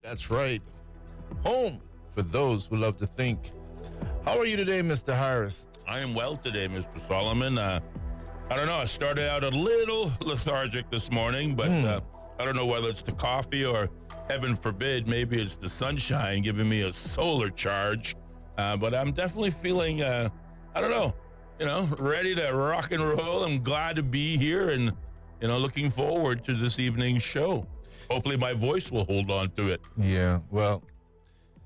That's right. Home for those who love to think. How are you today, Mr. Harris? I am well today, Mr. Solomon. I don't know. I started out a little lethargic this morning, but I don't know whether it's the coffee or, heaven forbid, maybe it's the sunshine giving me a solar charge. But I'm definitely feeling, ready to rock and roll. I'm glad to be here and, looking forward to this evening's show. Hopefully my voice will hold on to it. Yeah, well,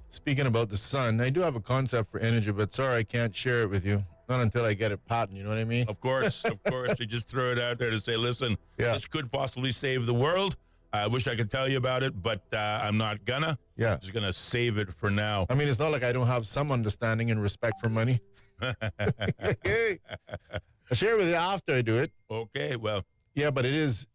speaking about the sun, I do have a concept for energy, but sorry I can't share it with you. Not until I get it patent, you know what I mean? Of course. You just throw it out there to say, listen, this could possibly save the world. I wish I could tell you about it, but I'm not gonna. Yeah. I'm just gonna save it for now. I mean, it's not like I don't have some understanding and respect for money. I'll share it with you after I do it. Okay, well. Yeah, but it is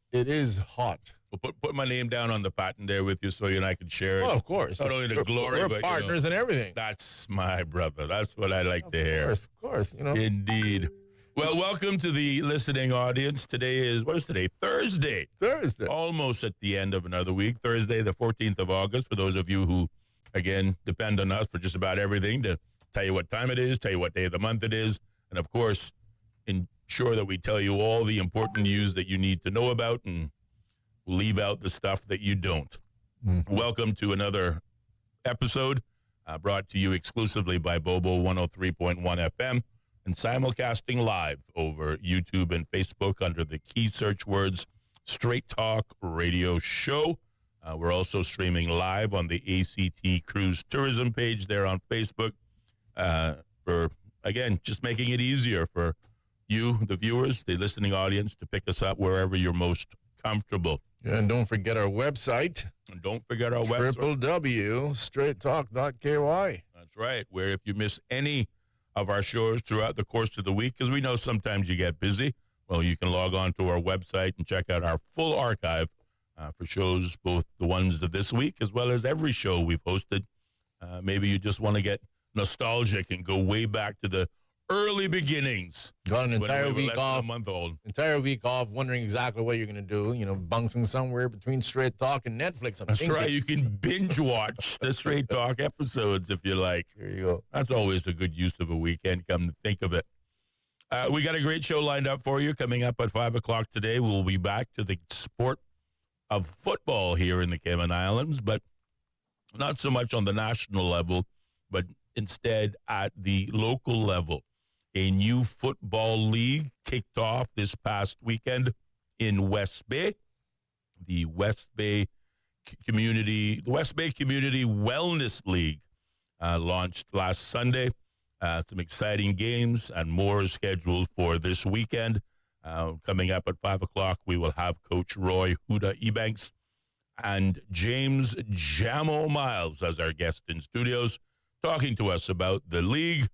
hot. We'll put my name down on the patent there with you so you and I can share it. Oh, of course. Not only the glory, we're but partners and everything. That's my brother. That's what I like to hear. Of course. Indeed. Well, welcome to the listening audience. Today is, what is today? Thursday. Almost at the end of another week. Thursday, the 14th of August, for those of you who, again, depend on us for just about everything to tell you what time it is, tell you what day of the month it is, and, of course, ensure that we tell you all the important news that you need to know about and leave out the stuff that you don't. Welcome to another episode brought to you exclusively by Bobo 103.1 FM and simulcasting live over YouTube and Facebook under the key search words Straight Talk Radio Show. We're also streaming live on the ACT Cruise Tourism page there on Facebook for, again, just making it easier for you, the viewers, the listening audience, to pick us up wherever you're most comfortable. Yeah, and don't forget our website. www.straighttalk.ky. That's right, where if you miss any of our shows throughout the course of the week, because we know sometimes you get busy, well, you can log on to our website and check out our full archive for shows, both the ones of this week as well as every show we've hosted. Maybe you just want to get nostalgic and go way back to the early beginnings. Got an entire week off. A month old. Entire week off, wondering exactly what you're going to do. Bouncing somewhere between Straight Talk and Netflix. That's right. You can binge watch the Straight Talk episodes if you like. There you go. That's always a good use of a weekend, come to think of it. We got a great show lined up for you. Coming up at 5 o'clock today, we'll be back to the sport of football here in the Cayman Islands, but not so much on the national level, but instead at the local level. A new football league kicked off this past weekend in West Bay. The West Bay Community Wellness League launched last Sunday. Some exciting games and more scheduled for this weekend. Coming up at 5 o'clock, we will have Coach Roy Huda Ebanks and James Jamo Miles as our guest in studios, talking to us about the league,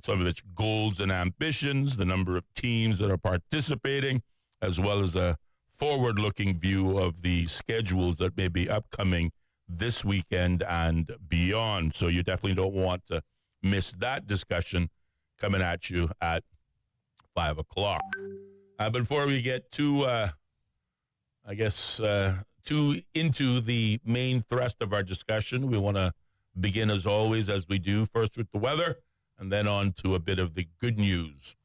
some of its goals and ambitions, the number of teams that are participating, as well as a forward-looking view of the schedules that may be upcoming this weekend and beyond. So you definitely don't want to miss that discussion coming at you at 5 o'clock. Before we get too into the main thrust of our discussion, we want to begin, as always, as we do, first with the weather, and then on to a bit of the good news.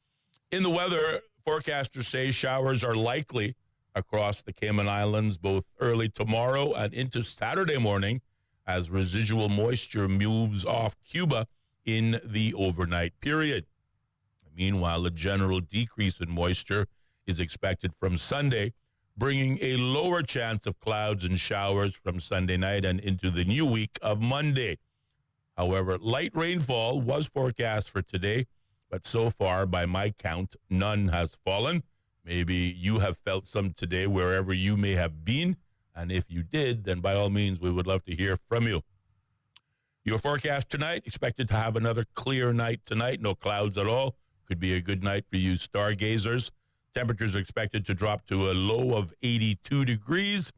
In the weather, forecasters say showers are likely across the Cayman Islands both early tomorrow and into Saturday morning as residual moisture moves off Cuba in the overnight period. Meanwhile, a general decrease in moisture is expected from Sunday, bringing a lower chance of clouds and showers from Sunday night and into the new week of Monday. However, light rainfall was forecast for today, but so far, by my count, none has fallen. Maybe you have felt some today wherever you may have been, and if you did, then by all means, we would love to hear from you. Your forecast tonight, expected to have another clear night tonight, no clouds at all. Could be a good night for you stargazers. Temperatures are expected to drop to a low of 82 degrees.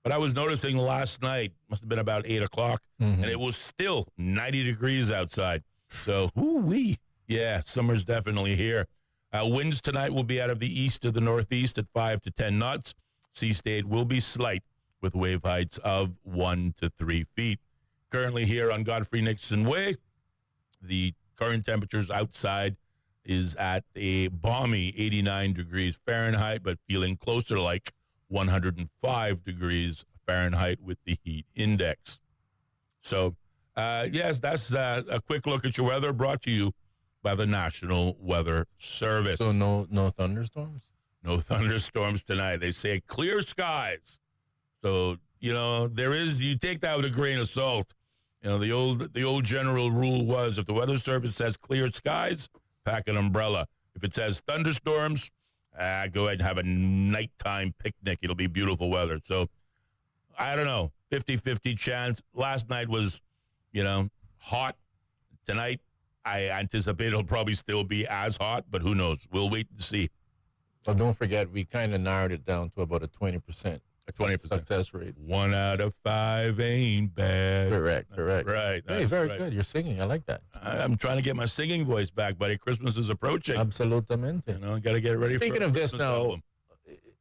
But I was noticing last night, must have been about 8 o'clock, and it was still 90 degrees outside. So, whoo-wee. Yeah, summer's definitely here. Winds tonight will be out of the east to the northeast at 5 to 10 knots. Sea state will be slight with wave heights of 1 to 3 feet. Currently here on Godfrey Nixon Way, the current temperatures outside is at a balmy 89 degrees Fahrenheit, but feeling closer to like 105 degrees Fahrenheit with the heat index. So, yes, that's a quick look at your weather brought to you by the National Weather Service. So no thunderstorms? No thunderstorms tonight. They say clear skies. So, you take that with a grain of salt. The old general rule was if the Weather Service says clear skies, pack an umbrella. If it says thunderstorms, go ahead and have a nighttime picnic. It'll be beautiful weather. So, I don't know, 50-50 chance. Last night was, hot. Tonight, I anticipate it'll probably still be as hot, but who knows? We'll wait and see. Well, don't forget, we kind of narrowed it down to about a 20%. A 20% success rate. 1 out of 5 ain't bad. Correct. Right. Hey, very good. You're singing. I like that. I'm trying to get my singing voice back, buddy. Christmas is approaching. Absolutamente. Got to get ready. Speaking of this now, album.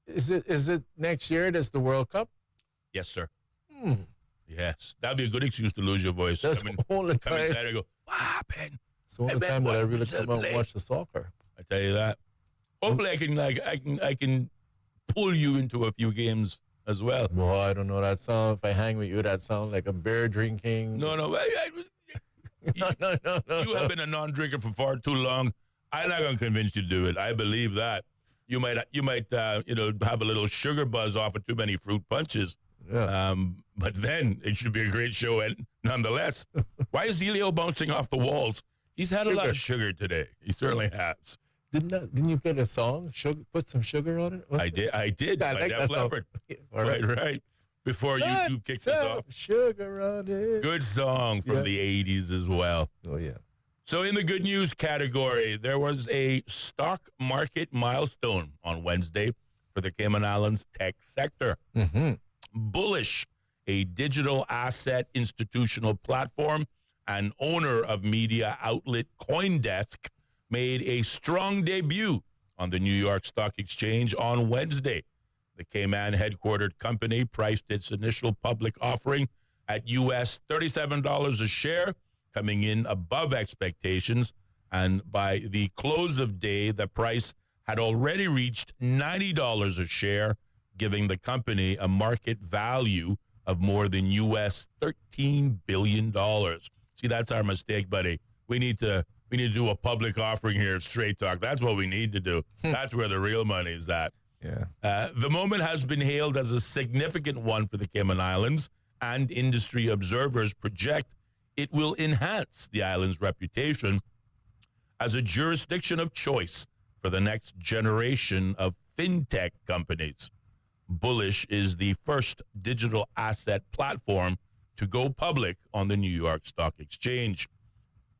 is it next year that's the World Cup? Yes, sir. Yes, that'd be a good excuse to lose your voice. That's all the Come time. inside and go, what happened? It's the only time that I really come out and watch the soccer. I tell you that. Hopefully, I can pull you into a few games as well. Well, I don't know that sound. If I hang with you, that sound like a beer drinking. No. No. You have been a non-drinker for far too long. I'm not going to convince you to do it. I believe that. You might have a little sugar buzz off of too many fruit punches. Yeah. But then it should be a great show, and nonetheless. Why is Ellio bouncing off the walls? He's had a lot of sugar today. He certainly has. Didn't you play the song? Sugar, put some sugar on it? I did. I like that song. Right. Before YouTube kicked us off. Sugar on it. Good song from the 80s as well. Oh, yeah. So in the good news category, there was a stock market milestone on Wednesday for the Cayman Islands tech sector. Mm-hmm. Bullish, a digital asset institutional platform and owner of media outlet CoinDesk, made a strong debut on the New York Stock Exchange on Wednesday. The Cayman headquartered company priced its initial public offering at U.S. $37 a share, coming in above expectations. And by the close of day, the price had already reached $90 a share, giving the company a market value of more than U.S. $13 billion. See, that's our mistake, buddy. We need to do a public offering here of Straight Talk. That's what we need to do. That's where the real money is at. Yeah. The moment has been hailed as a significant one for the Cayman Islands, and industry observers project it will enhance the island's reputation as a jurisdiction of choice for the next generation of fintech companies. Bullish is the first digital asset platform to go public on the New York Stock Exchange.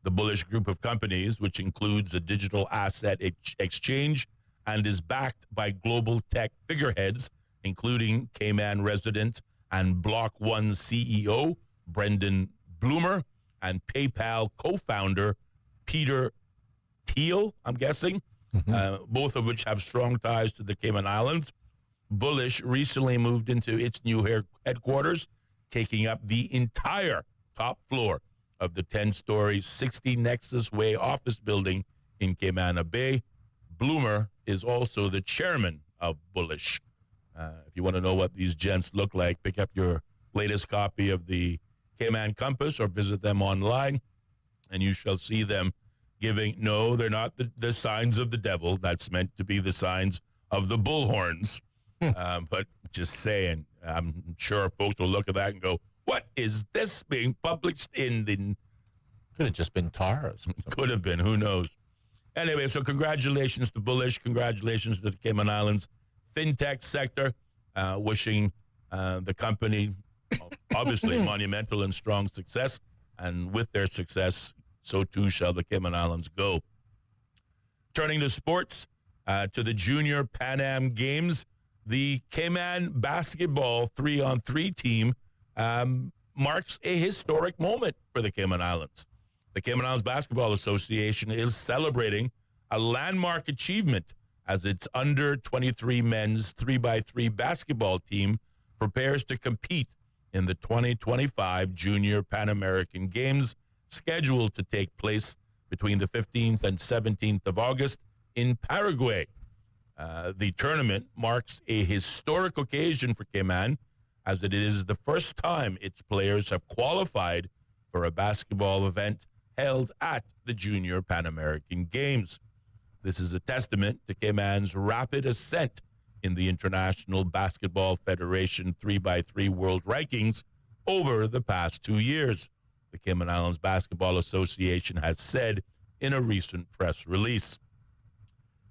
The Bullish group of companies, which includes a digital asset exchange and is backed by global tech figureheads, including Cayman resident and Block One CEO Brendan Bloomer and PayPal co-founder Peter Thiel, I'm guessing, both of which have strong ties to the Cayman Islands. Bullish recently moved into its new headquarters, taking up the entire top floor of the 10-story 60 Nexus Way office building in Cayman Bay. Bloomer is also the chairman of Bullish. If you want to know what these gents look like, pick up your latest copy of the Cayman Compass or visit them online, and you shall see them giving, no, they're not the signs of the devil. That's meant to be the signs of the bullhorns. But just saying, I'm sure folks will look at that and go, what is this being published in the... Could have just been tar or something. Could have been. Who knows? Anyway, so congratulations to Bullish. Congratulations to the Cayman Islands fintech sector. Wishing the company, obviously, monumental and strong success. And with their success, so too shall the Cayman Islands go. Turning to sports, to the Junior Pan Am Games, the Cayman basketball 3-on-3 team marks a historic moment for the Cayman Islands. The Cayman Islands Basketball Association is celebrating a landmark achievement as its under-23 men's 3x3 basketball team prepares to compete in the 2025 Junior Pan American Games, scheduled to take place between the 15th and 17th of August in Paraguay. The tournament marks a historic occasion for Cayman, as it is the first time its players have qualified for a basketball event held at the Junior Pan American Games. This is a testament to Cayman's rapid ascent in the International Basketball Federation 3x3 World Rankings over the past 2 years, the Cayman Islands Basketball Association has said in a recent press release.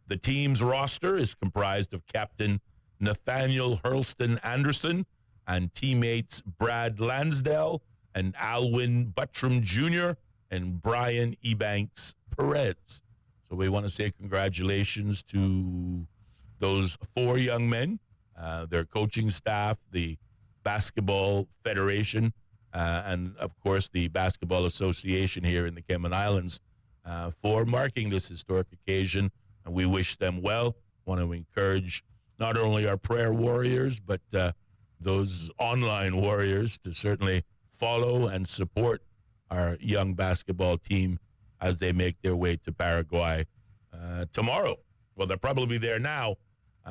The team's roster is comprised of Captain Nathaniel Hurlston Anderson and teammates Brad Lansdale and Alwyn Buttram Jr. and Brian Ebanks Perez. So we want to say congratulations to those 4 young men, their coaching staff, the Basketball Federation, and, of course, the Basketball Association here in the Cayman Islands for marking this historic occasion. And we wish them well. Want to encourage not only our prayer warriors, but those online warriors to certainly follow and support our young basketball team as they make their way to Paraguay tomorrow. Well, they're probably there now,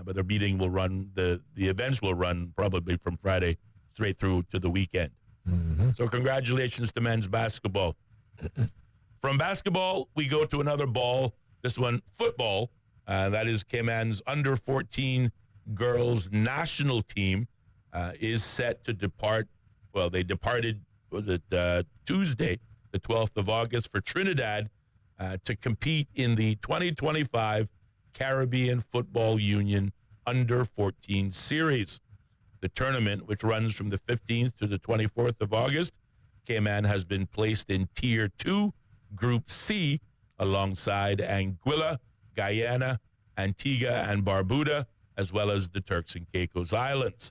but their meeting will run, the events will run probably from Friday straight through to the weekend. Mm-hmm. So congratulations to men's basketball. From basketball, we go to another ball, this one football. That is Cayman's under-14 girls national team is set to depart. Well, they departed, Tuesday, the 12th of August, for Trinidad to compete in the 2025 Caribbean Football Union Under-14 Series. The tournament, which runs from the 15th to the 24th of August, Cayman has been placed in Tier 2, Group C, alongside Anguilla, Guyana, Antigua and Barbuda, as well as the Turks and Caicos Islands.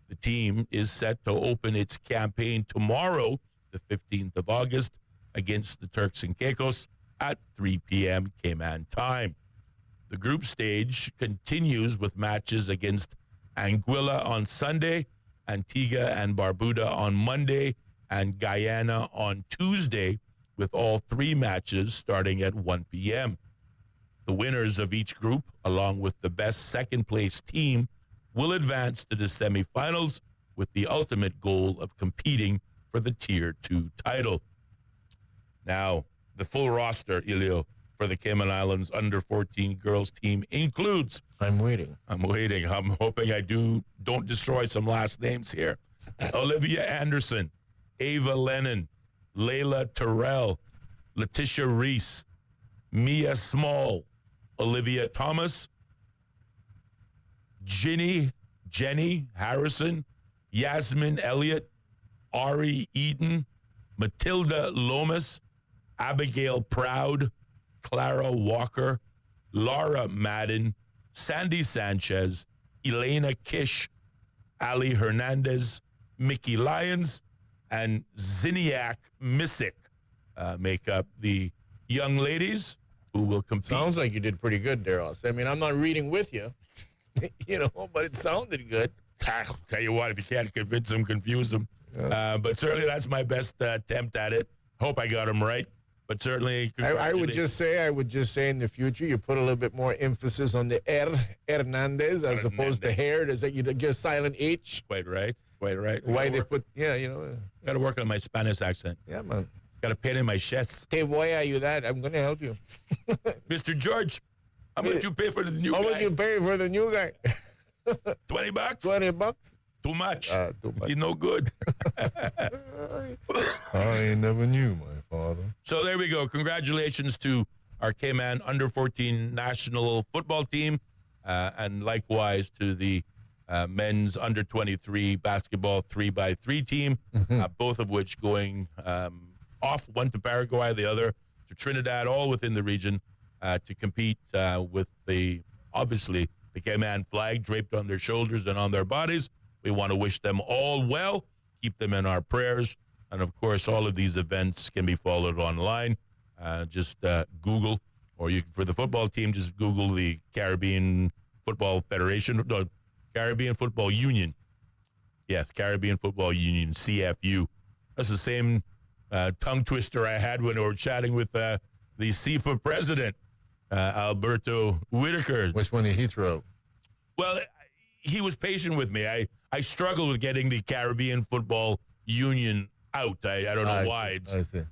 The team is set to open its campaign tomorrow, the 15th of August, against the Turks and Caicos at 3 p.m. Cayman time. The group stage continues with matches against Anguilla on Sunday, Antigua and Barbuda on Monday, and Guyana on Tuesday, with all 3 matches starting at 1 p.m. The winners of each group, along with the best second-place team, will advance to the semifinals with the ultimate goal of competing for the Tier 2 title. Now, the full roster, Ellio, for the Cayman Islands under-14 girls team includes... I'm waiting. I'm hoping I don't destroy some last names here. Olivia Anderson, Ava Lennon, Layla Terrell, Letitia Reese, Mia Small, Olivia Thomas, Jenny Harrison, Yasmin Elliott, Ari Eaton, Matilda Lomas, Abigail Proud, Clara Walker, Laura Madden, Sandy Sanchez, Elena Kish, Ali Hernandez, Mickey Lyons, and Ziniak Missick make up the young ladies who will compete. Sounds like you did pretty good there, Ross. I mean, I'm not reading with you, but it sounded good. Tell you what, if you can't convince them, confuse them. Yeah. But certainly that's my best attempt at it. Hope I got them right. But certainly, I would just say in the future, you put a little bit more emphasis on the Hernandez as opposed to hair. There's you just silent H. Quite right. Why they put, Got to work on my Spanish accent. Yeah, man. Got a pain in my chest. Hey, boy, are you that? I'm going to help you. Mr. George, how much you pay for the new guy? How much you pay for the new guy? $20? $20? Too much. Too much. He's no good. I never knew my father. So there we go. Congratulations to our Cayman under-14 national football team, and likewise to the men's under-23 basketball 3x3 team, both of which going off, one to Paraguay, the other to Trinidad, all within the region to compete with obviously the Cayman flag draped on their shoulders and on their bodies. We want to wish them all well, keep them in our prayers, and of course, all of these events can be followed online. Just Google, or for the football team, just Google the Caribbean Football Federation, the Caribbean Football Union. Yes, Caribbean Football Union, CFU. That's the same tongue twister I had when we were chatting with the CFA president, Alberto Whitaker. Which one did he throw? Well, he was patient with me. I struggled with getting the Caribbean Football Union out. I don't know why. I see.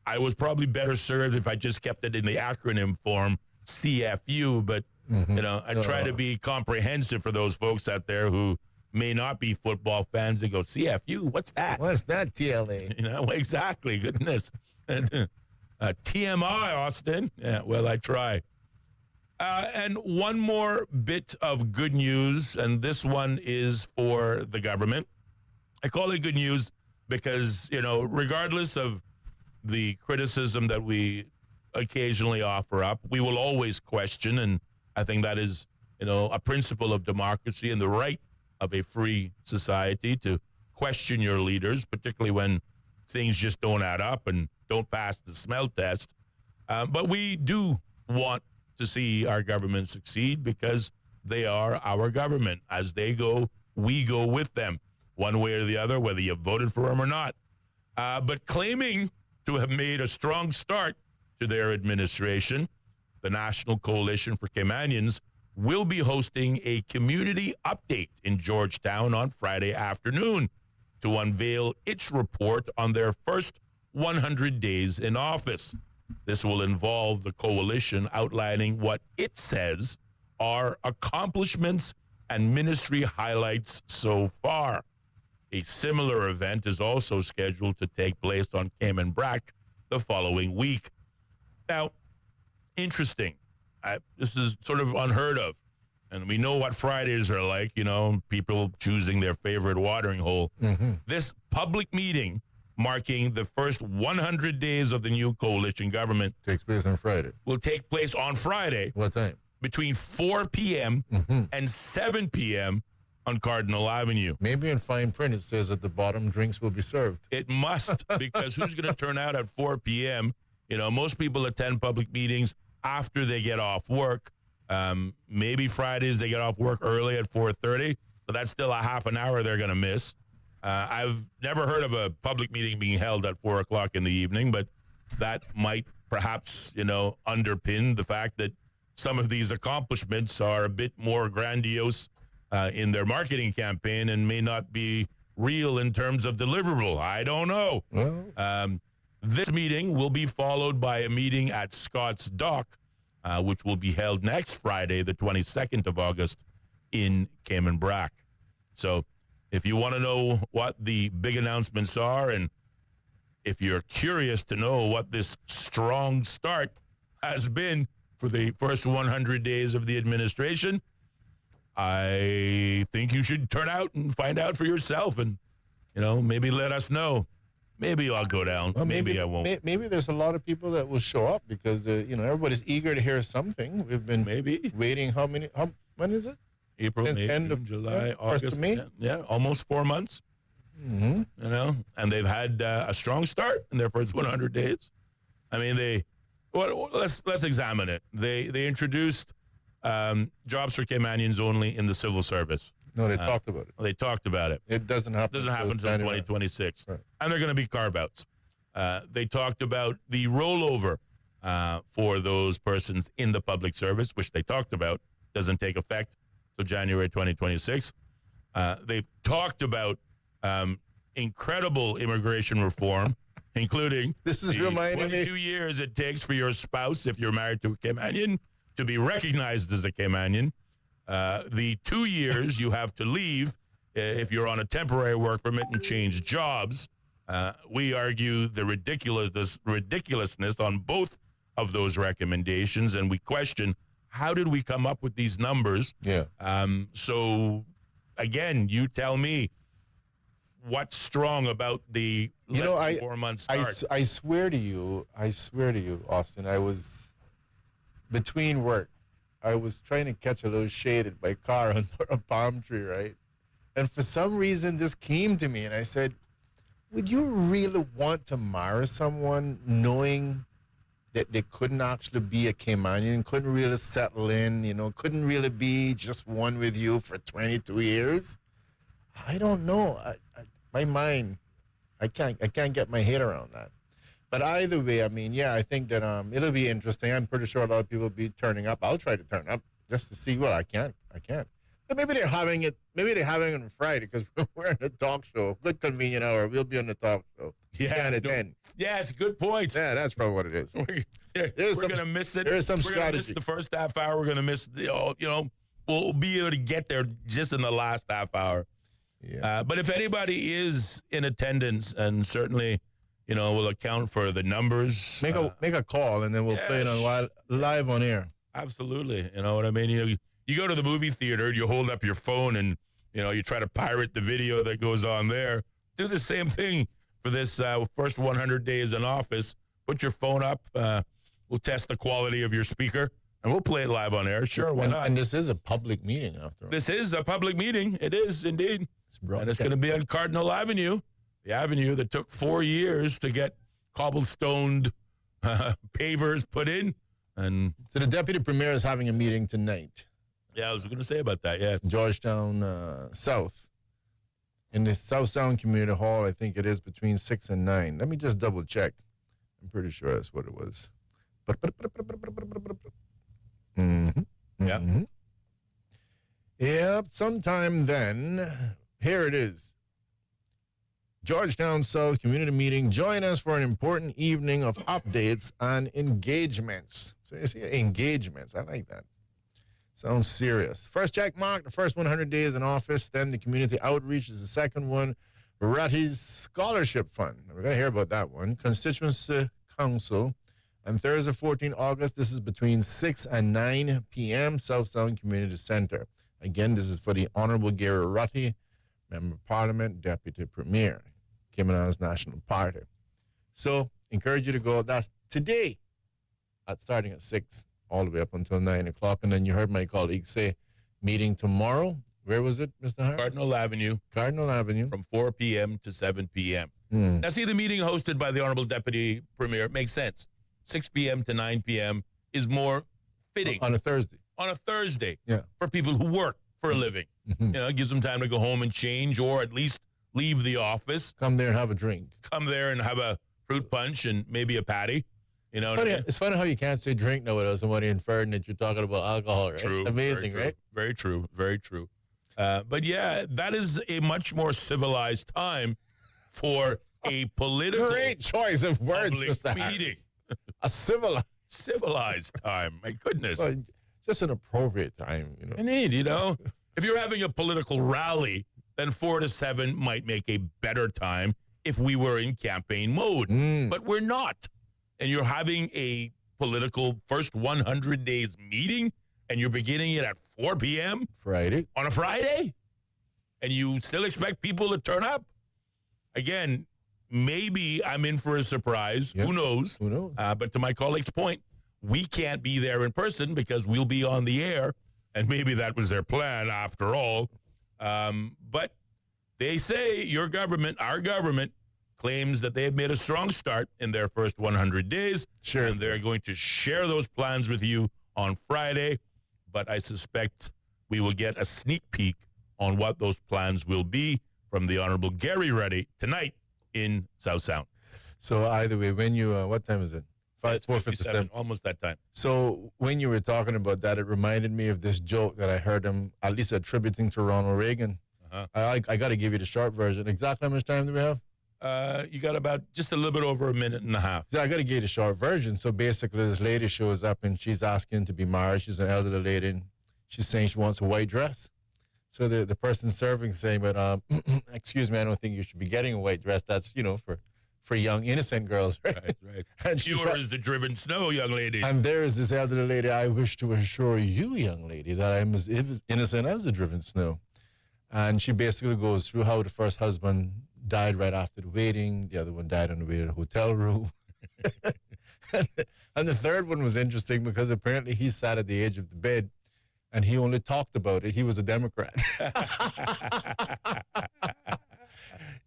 I was probably better served if I just kept it in the acronym form, CFU. But I try to be comprehensive for those folks out there who may not be football fans and go, CFU, what's that? What's that, TLA? Exactly. Goodness. TMI, Austin. Yeah, well, I try. And one more bit of good news, and this one is for the government. I call it good news because, regardless of the criticism that we occasionally offer up, we will always question, and I think that is, a principle of democracy and the right of a free society to question your leaders, particularly when things just don't add up and don't pass the smell test. But we do want to see our government succeed because they are our government. As they go, we go with them, one way or the other, whether you voted for them or not. But claiming to have made a strong start to their administration, the National Coalition for Caymanians will be hosting a community update in Georgetown on Friday afternoon to unveil its report on their first 100 days in office. This will involve the coalition outlining what it says are accomplishments and ministry highlights so far. A similar event is also scheduled to take place on Cayman Brac the following week. Now, interesting. This is sort of unheard of. And we know what Fridays are like, people choosing their favorite watering hole. Mm-hmm. This public meeting marking the first 100 days of the new coalition government takes place on Friday. Will take place on Friday. What time? Between 4 p.m. and 7 p.m. on Cardinal Avenue. Maybe in fine print it says at the bottom drinks will be served. It must, because who's going to turn out at 4 p.m.? Most people attend public meetings after they get off work. Maybe Fridays they get off work early at 4:30, but that's still a half an hour they're going to miss. I've never heard of a public meeting being held at 4 o'clock in the evening, but that might perhaps, underpin the fact that some of these accomplishments are a bit more grandiose in their marketing campaign and may not be real in terms of deliverable. I don't know. Well. This meeting will be followed by a meeting at Scott's Dock, which will be held next Friday, the 22nd of August, in Cayman Brac. So if you want to know what the big announcements are, and if you're curious to know what this strong start has been for the first 100 days of the administration, I think you should turn out and find out for yourself and, maybe let us know. Maybe I'll go down. Well, maybe I won't. Maybe there's a lot of people that will show up because, everybody's eager to hear something. We've been waiting when is it? April, May, June, July, August. May? Yeah, almost 4 months. Mm-hmm. And they've had a strong start in their first 100 days. I mean, let's examine it. They introduced jobs for Caymanians only in the civil service. No, they talked about it. They talked about it. It doesn't happen until 2026. Right. And they're going to be carve-outs. They talked about the rollover for those persons in the public service, which they talked about, doesn't take effect until January 2026. They've talked about incredible immigration reform, including this is the 22 years it takes for your spouse, if you're married to a Caymanian, to be recognized as a Caymanian. The 2 years you have to leave if you're on a temporary work permit and change jobs. We argue the ridiculousness on both of those recommendations, and we question how did we come up with these numbers. Yeah. So, again, you tell me what's strong about the less than 4 month start. I swear to you, Austin, I was between work. I was trying to catch a little shade in my car under a palm tree, right? And for some reason, this came to me, and I said, would you really want to marry someone knowing that they couldn't actually be a Caymanian, couldn't really settle in, couldn't really be just one with you for 22 years? I don't know. My mind, I can't get my head around that. But either way, I mean, yeah, I think that it'll be interesting. I'm pretty sure a lot of people will be turning up. I'll try to turn up just to see what I can. I can't. But maybe they're having it. Maybe they're having it on Friday because we're in the talk show. Good convenient hour. We'll be on the talk show. Yeah, Can't attend. Yes, good point. Yeah, that's probably what it is. We're going to miss it. There is some We're going to miss strategy. the first half hour. We're going to miss we'll be able to get there just in the last half hour. Yeah. But if anybody is in attendance, and certainly, we'll account for the numbers. Make a call and then we'll play it on live on air. Absolutely. You know what I mean? You go to the movie theater, you hold up your phone and, you try to pirate the video that goes on there. Do the same thing for this first 100 days in office. Put your phone up. We'll test the quality of your speaker and we'll play it live on air. Sure, why not? And this is a public meeting after all. This is a public meeting. It is indeed. And it's going to be on Cardinal Avenue, the avenue that took 4 years to get cobblestoned pavers put in. And so the deputy premier is having a meeting tonight. Yeah, I was going to say about that, yes. Georgetown South. In the South Sound Community Hall, I think it is between 6 and 9. Let me just double check. I'm pretty sure that's what it was. Yeah. Yep, sometime then. Here it is. Georgetown South Community Meeting. Join us for an important evening of updates and engagements. So you see, engagements. I like that. Sounds serious. First check mark, the first 100 days in office. Then the community outreach is the second one. Ratty's Scholarship Fund. We're going to hear about that one. Constituency Council. And Thursday, 14 August, this is between 6 and 9 p.m., South Sound Community Center. Again, this is for the Honorable Gary Ratty, Member of Parliament, Deputy Premier, Cayman's National Party. So, encourage you to go. That's today, starting at 6, all the way up until 9 o'clock. And then you heard my colleague say, meeting tomorrow. Where was it, Mr. Hart? Cardinal Avenue. Cardinal Avenue. From 4 p.m. to 7 p.m. Now, see, the meeting hosted by the Honorable Deputy Premier makes sense. 6 p.m. to 9 p.m. is more fitting. On a Thursday. On a Thursday. Yeah. For people who work for a living. It gives them time to go home and change or at least leave the office. Come there and have a drink. Come there and have a fruit punch and maybe a patty. It's funny how you can't say drink now without somebody inferring that you're talking about alcohol, right? True. Amazing, very right? Very true. Very true. But yeah, that is a much more civilized time for a political Great choice of words, Mr. meeting. A civilized time. My goodness. Well, just an appropriate time, Indeed, if you're having a political rally, then 4 to 7 might make a better time if we were in campaign mode. But we're not. And you're having a political first 100 days meeting, and you're beginning it at 4 p.m. Friday. On a Friday? And you still expect people to turn up? Again, maybe I'm in for a surprise. Yep. Who knows? Who knows? But to my colleague's point, we can't be there in person because we'll be on the air, and maybe that was their plan after all. But they say your government, our government, claims that they have made a strong start in their first 100 days. Sure. And they're going to share those plans with you on Friday. But I suspect we will get a sneak peek on what those plans will be from the Honorable Gary Reddy tonight in South Sound. So either way, when you, what time is it? 4:57. Almost that time. So when you were talking about that, it reminded me of this joke that I heard him at least attributing to Ronald Reagan. I got to give you the short version. Exactly how much time do we have? You got about just a little bit over a minute and a half. So I got to give you the short version. So basically, this lady shows up and she's asking to be married. She's an elderly lady. And she's saying she wants a white dress. So the person serving is saying, but excuse me, I don't think you should be getting a white dress. That's, for young, innocent girls, right? Right. And Pure as the driven snow, young lady. And there is this elderly lady, I wish to assure you, young lady, that I am as innocent as the driven snow. And she basically goes through how the first husband died right after the wedding. The other one died on the way to the hotel room. And the third one was interesting because apparently he sat at the edge of the bed and he only talked about it. He was a Democrat.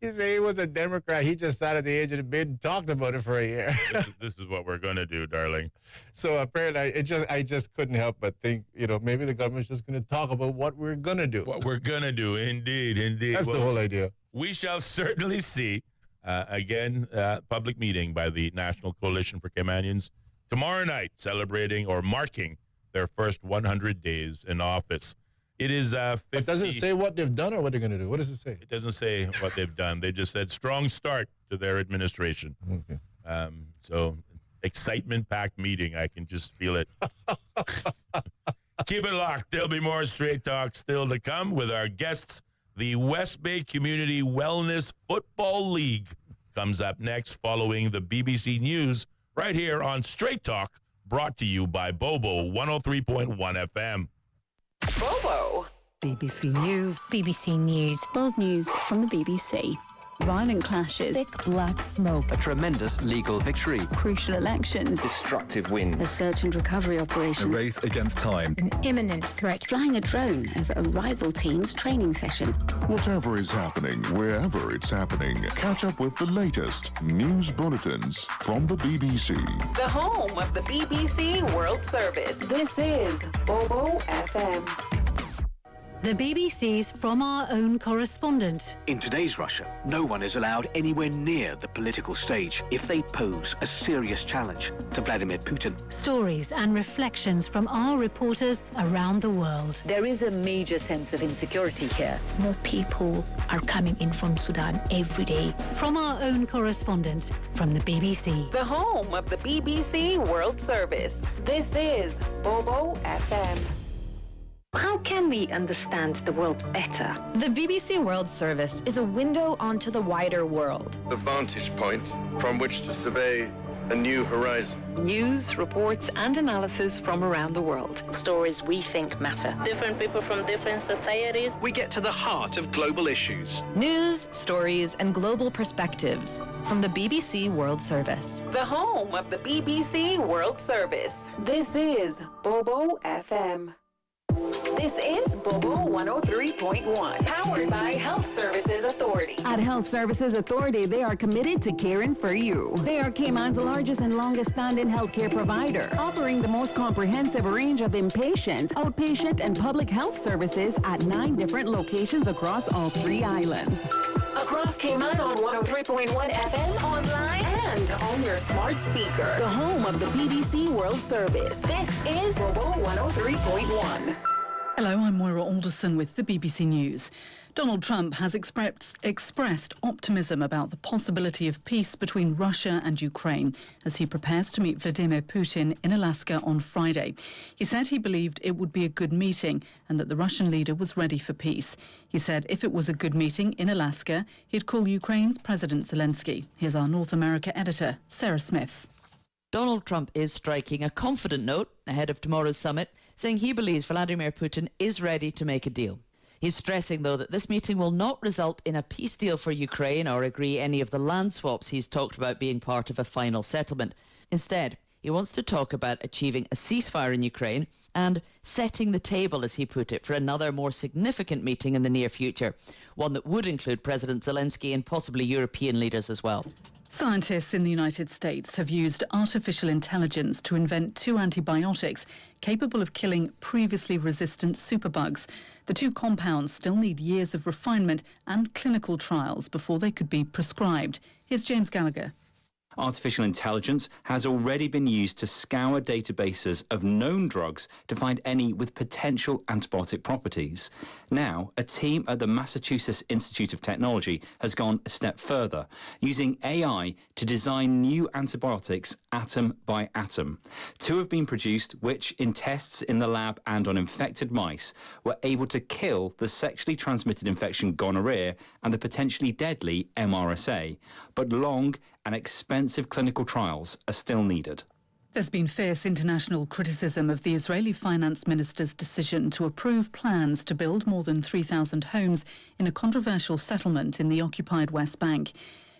He said he was a Democrat. He just sat at the edge of the bed and talked about it for a year. This is what we're going to do, darling. So apparently, I just couldn't help but think, maybe the government's just going to talk about what we're going to do. What we're going to do, indeed. That's the whole idea. We shall certainly see. Again, public meeting by the National Coalition for Caymanians tomorrow night, celebrating or marking their first 100 days in office. It is 50. But does it say what they've done or what they're going to do? What does it say? It doesn't say what they've done. They just said strong start to their administration. Okay. So excitement-packed meeting. I can just feel it. Keep it locked. There'll be more Straight Talk still to come with our guests. The West Bay Community Wellness Football League comes up next following the BBC News right here on Straight Talk, brought to you by Bobo 103.1 FM. Bobo. BBC News. BBC News. World news from the BBC. Violent clashes. Thick black smoke. A tremendous legal victory. Crucial elections. Destructive A winds. search and recovery operation. race against time. An imminent threat. Flying a drone over a rival team's training session. Whatever is happening, wherever it's happening, catch up with the latest news bulletins from the BBC. The home of the BBC World Service. This is Bobo FM. The BBC's From Our Own Correspondent. In today's Russia, no one is allowed anywhere near the political stage if they pose a serious challenge to Vladimir Putin. Stories and reflections from our reporters around the world. There is a major sense of insecurity here. More people are coming in from Sudan every day. From Our Own Correspondent from the BBC. The home of the BBC World Service. This is Bobo FM. How can we understand the world better? The BBC World Service is a window onto the wider world. The vantage point from which to survey a new horizon. News, reports, and analysis from around the world. Stories we think matter. Different people from different societies. We get to the heart of global issues. News, stories, and global perspectives from the BBC World Service. The home of the BBC World Service. This is Bobo FM. This is Bobo 103.1, powered by Health Services Authority. At Health Services Authority, they are committed to caring for you. They are Cayman's largest and longest-standing healthcare provider, offering the most comprehensive range of inpatient, outpatient, and public health services at 9 different locations across all 3 islands. Across Cayman on 103.1 FM, online, and on your smart speaker. The home of the BBC World Service. This is Bobo 103.1. Hello, I'm Moira Alderson with the BBC News. Donald Trump has expressed optimism about the possibility of peace between Russia and Ukraine as he prepares to meet Vladimir Putin in Alaska on Friday. He said he believed it would be a good meeting and that the Russian leader was ready for peace. He said if it was a good meeting in Alaska, he'd call Ukraine's President Zelensky. Here's our North America editor, Sarah Smith. Donald Trump is striking a confident note ahead of tomorrow's summit, saying he believes Vladimir Putin is ready to make a deal. He's stressing, though, that this meeting will not result in a peace deal for Ukraine or agree any of the land swaps he's talked about being part of a final settlement. Instead, he wants to talk about achieving a ceasefire in Ukraine and setting the table, as he put it, for another more significant meeting in the near future, one that would include President Zelensky and possibly European leaders as well. Scientists in the United States have used artificial intelligence to invent 2 antibiotics capable of killing previously resistant superbugs. The 2 compounds still need years of refinement and clinical trials before they could be prescribed. Here's James Gallagher. Artificial intelligence has already been used to scour databases of known drugs to find any with potential antibiotic properties. Now, a team at the Massachusetts Institute of Technology has gone a step further, using AI to design new antibiotics atom by atom. 2 have been produced which, in tests in the lab and on infected mice, were able to kill the sexually transmitted infection gonorrhea and the potentially deadly MRSA. But long and expensive clinical trials are still needed. There's been fierce international criticism of the Israeli finance minister's decision to approve plans to build more than 3,000 homes in a controversial settlement in the occupied West Bank.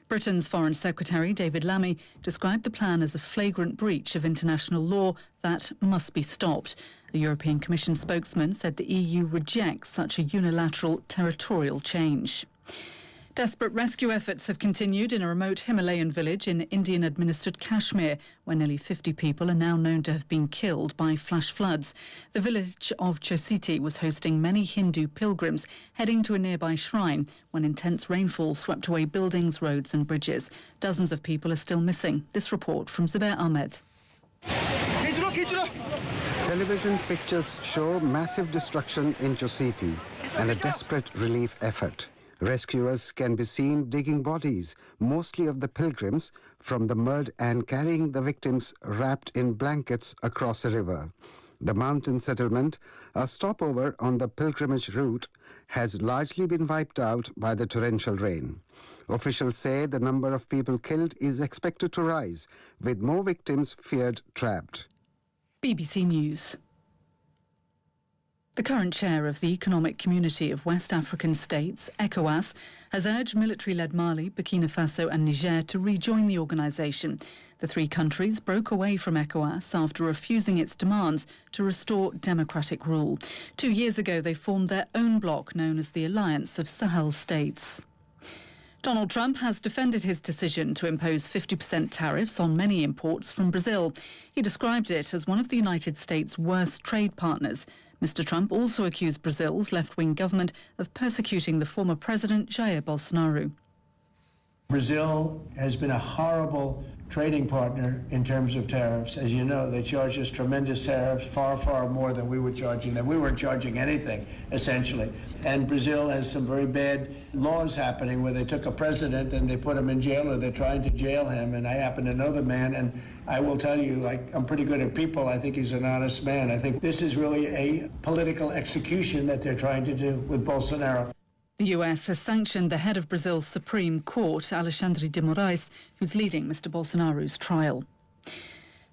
Britain's Foreign Secretary David Lammy described the plan as a flagrant breach of international law that must be stopped. A European Commission spokesman said the EU rejects such a unilateral territorial change. Desperate rescue efforts have continued in a remote Himalayan village in Indian-administered Kashmir, where nearly 50 people are now known to have been killed by flash floods. The village of Chositi was hosting many Hindu pilgrims heading to a nearby shrine when intense rainfall swept away buildings, roads and bridges. Dozens of people are still missing. This report from Zubair Ahmed. Television pictures show massive destruction in Chositi and a desperate relief effort. Rescuers can be seen digging bodies, mostly of the pilgrims, from the mud and carrying the victims wrapped in blankets across a river. The mountain settlement, a stopover on the pilgrimage route, has largely been wiped out by the torrential rain. Officials say the number of people killed is expected to rise, with more victims feared trapped. BBC News. The current chair of the Economic Community of West African States, ECOWAS, has urged military-led Mali, Burkina Faso and Niger to rejoin the organisation. The three countries broke away from ECOWAS after refusing its demands to restore democratic rule. 2 years ago, they formed their own bloc known as the Alliance of Sahel States. Donald Trump has defended his decision to impose 50% tariffs on many imports from Brazil. He described it as one of the United States' worst trade partners. Mr. Trump also accused Brazil's left-wing government of persecuting the former president, Jair Bolsonaro. Brazil has been a horrible trading partner in terms of tariffs. As you know, they charge us tremendous tariffs, far, far more than we were charging them. We weren't charging anything, essentially. And Brazil has some very bad laws happening where they took a president and they put him in jail, or they're trying to jail him. And I happen to know the man, and I will tell you, I'm pretty good at people. I think he's an honest man. I think this is really a political execution that they're trying to do with Bolsonaro. The US has sanctioned the head of Brazil's Supreme Court, Alexandre de Moraes, who's leading Mr. Bolsonaro's trial.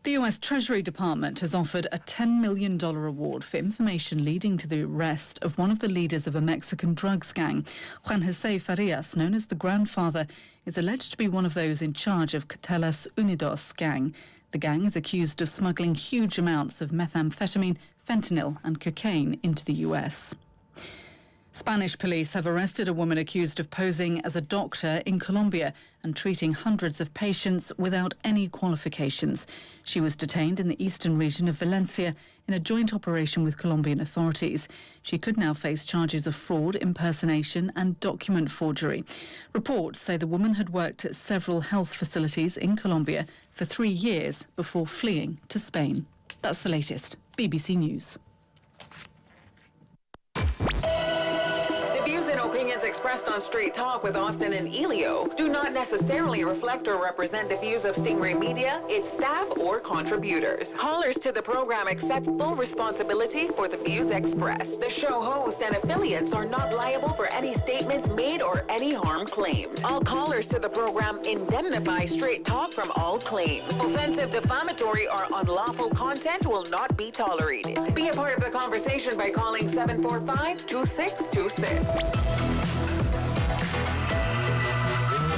The US Treasury Department has offered a $10 million reward for information leading to the arrest of one of the leaders of a Mexican drugs gang. Juan José Farias, known as the Grandfather, is alleged to be one of those in charge of Cartelas Unidos gang. The gang is accused of smuggling huge amounts of methamphetamine, fentanyl and cocaine into the US. Spanish police have arrested a woman accused of posing as a doctor in Colombia and treating hundreds of patients without any qualifications. She was detained in the eastern region of Valencia in a joint operation with Colombian authorities. She could now face charges of fraud, impersonation and document forgery. Reports say the woman had worked at several health facilities in Colombia for 3 years before fleeing to Spain. That's the latest. BBC News. Views and opinions expressed on Straight Talk with Austin and Ellio do not necessarily reflect or represent the views of Stingray Media, its staff, or contributors. Callers to the program accept full responsibility for the views expressed. The show host and affiliates are not liable for any statements made or any harm claimed. All callers to the program indemnify Straight Talk from all claims. Offensive, defamatory, or unlawful content will not be tolerated. Be a part of the conversation by calling 745-2626.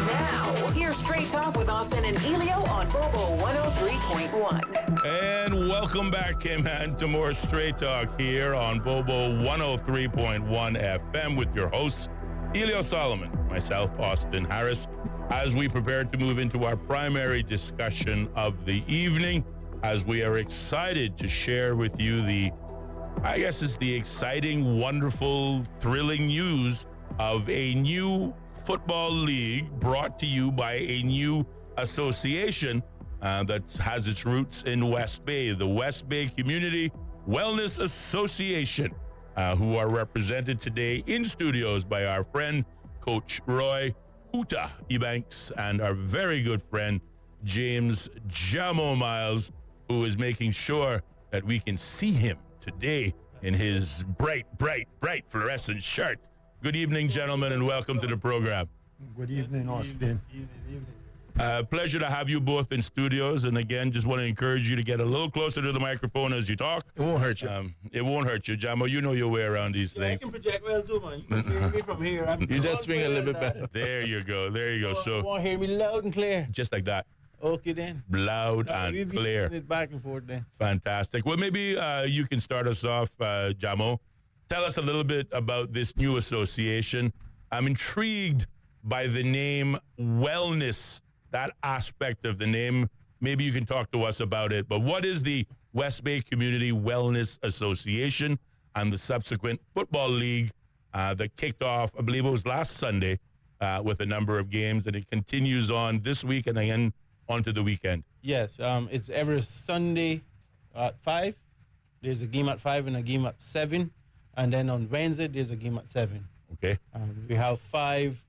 Now, here's Straight Talk with Austin and Ellio on Bobo 103.1. And welcome back, K-Man, to more Straight Talk here on Bobo 103.1 FM with your hosts, Ellio Solomon, myself, Austin Harris, as we prepare to move into our primary discussion of the evening, as we are excited to share with you the exciting, wonderful, thrilling news of a new football league brought to you by a new association that has its roots in West Bay, the West Bay Community Wellness Association, who are represented today in studios by our friend, Coach Roy Huta Ebanks, and our very good friend, James Jamo Miles, who is making sure that we can see him today in his bright fluorescent shirt. Good evening, gentlemen, and welcome to the program. Good evening, Austin. Pleasure to have you both in studios. And again, just want to encourage you to get a little closer to the microphone as you talk. It won't hurt you. It won't hurt you, Jamo. You know your way around these things. I can project well too, man. You can hear me from here. You just swing a little bit better. There you go. So you want to hear me loud and clear? Just like that. Okay, then. Loud and clear. It back and forth then. Fantastic. Well, maybe you can start us off, Jamo. Tell us a little bit about this new association. I'm intrigued by the name Wellness, that aspect of the name. Maybe you can talk to us about it. But what is the West Bay Community Wellness Association and the subsequent football league that kicked off, I believe it was last Sunday, with a number of games, and it continues on this week and again onto the weekend? Yes, it's every Sunday at 5. There's a game at 5 and a game at 7. And then on Wednesday, there's a game at 7. Okay. We have 5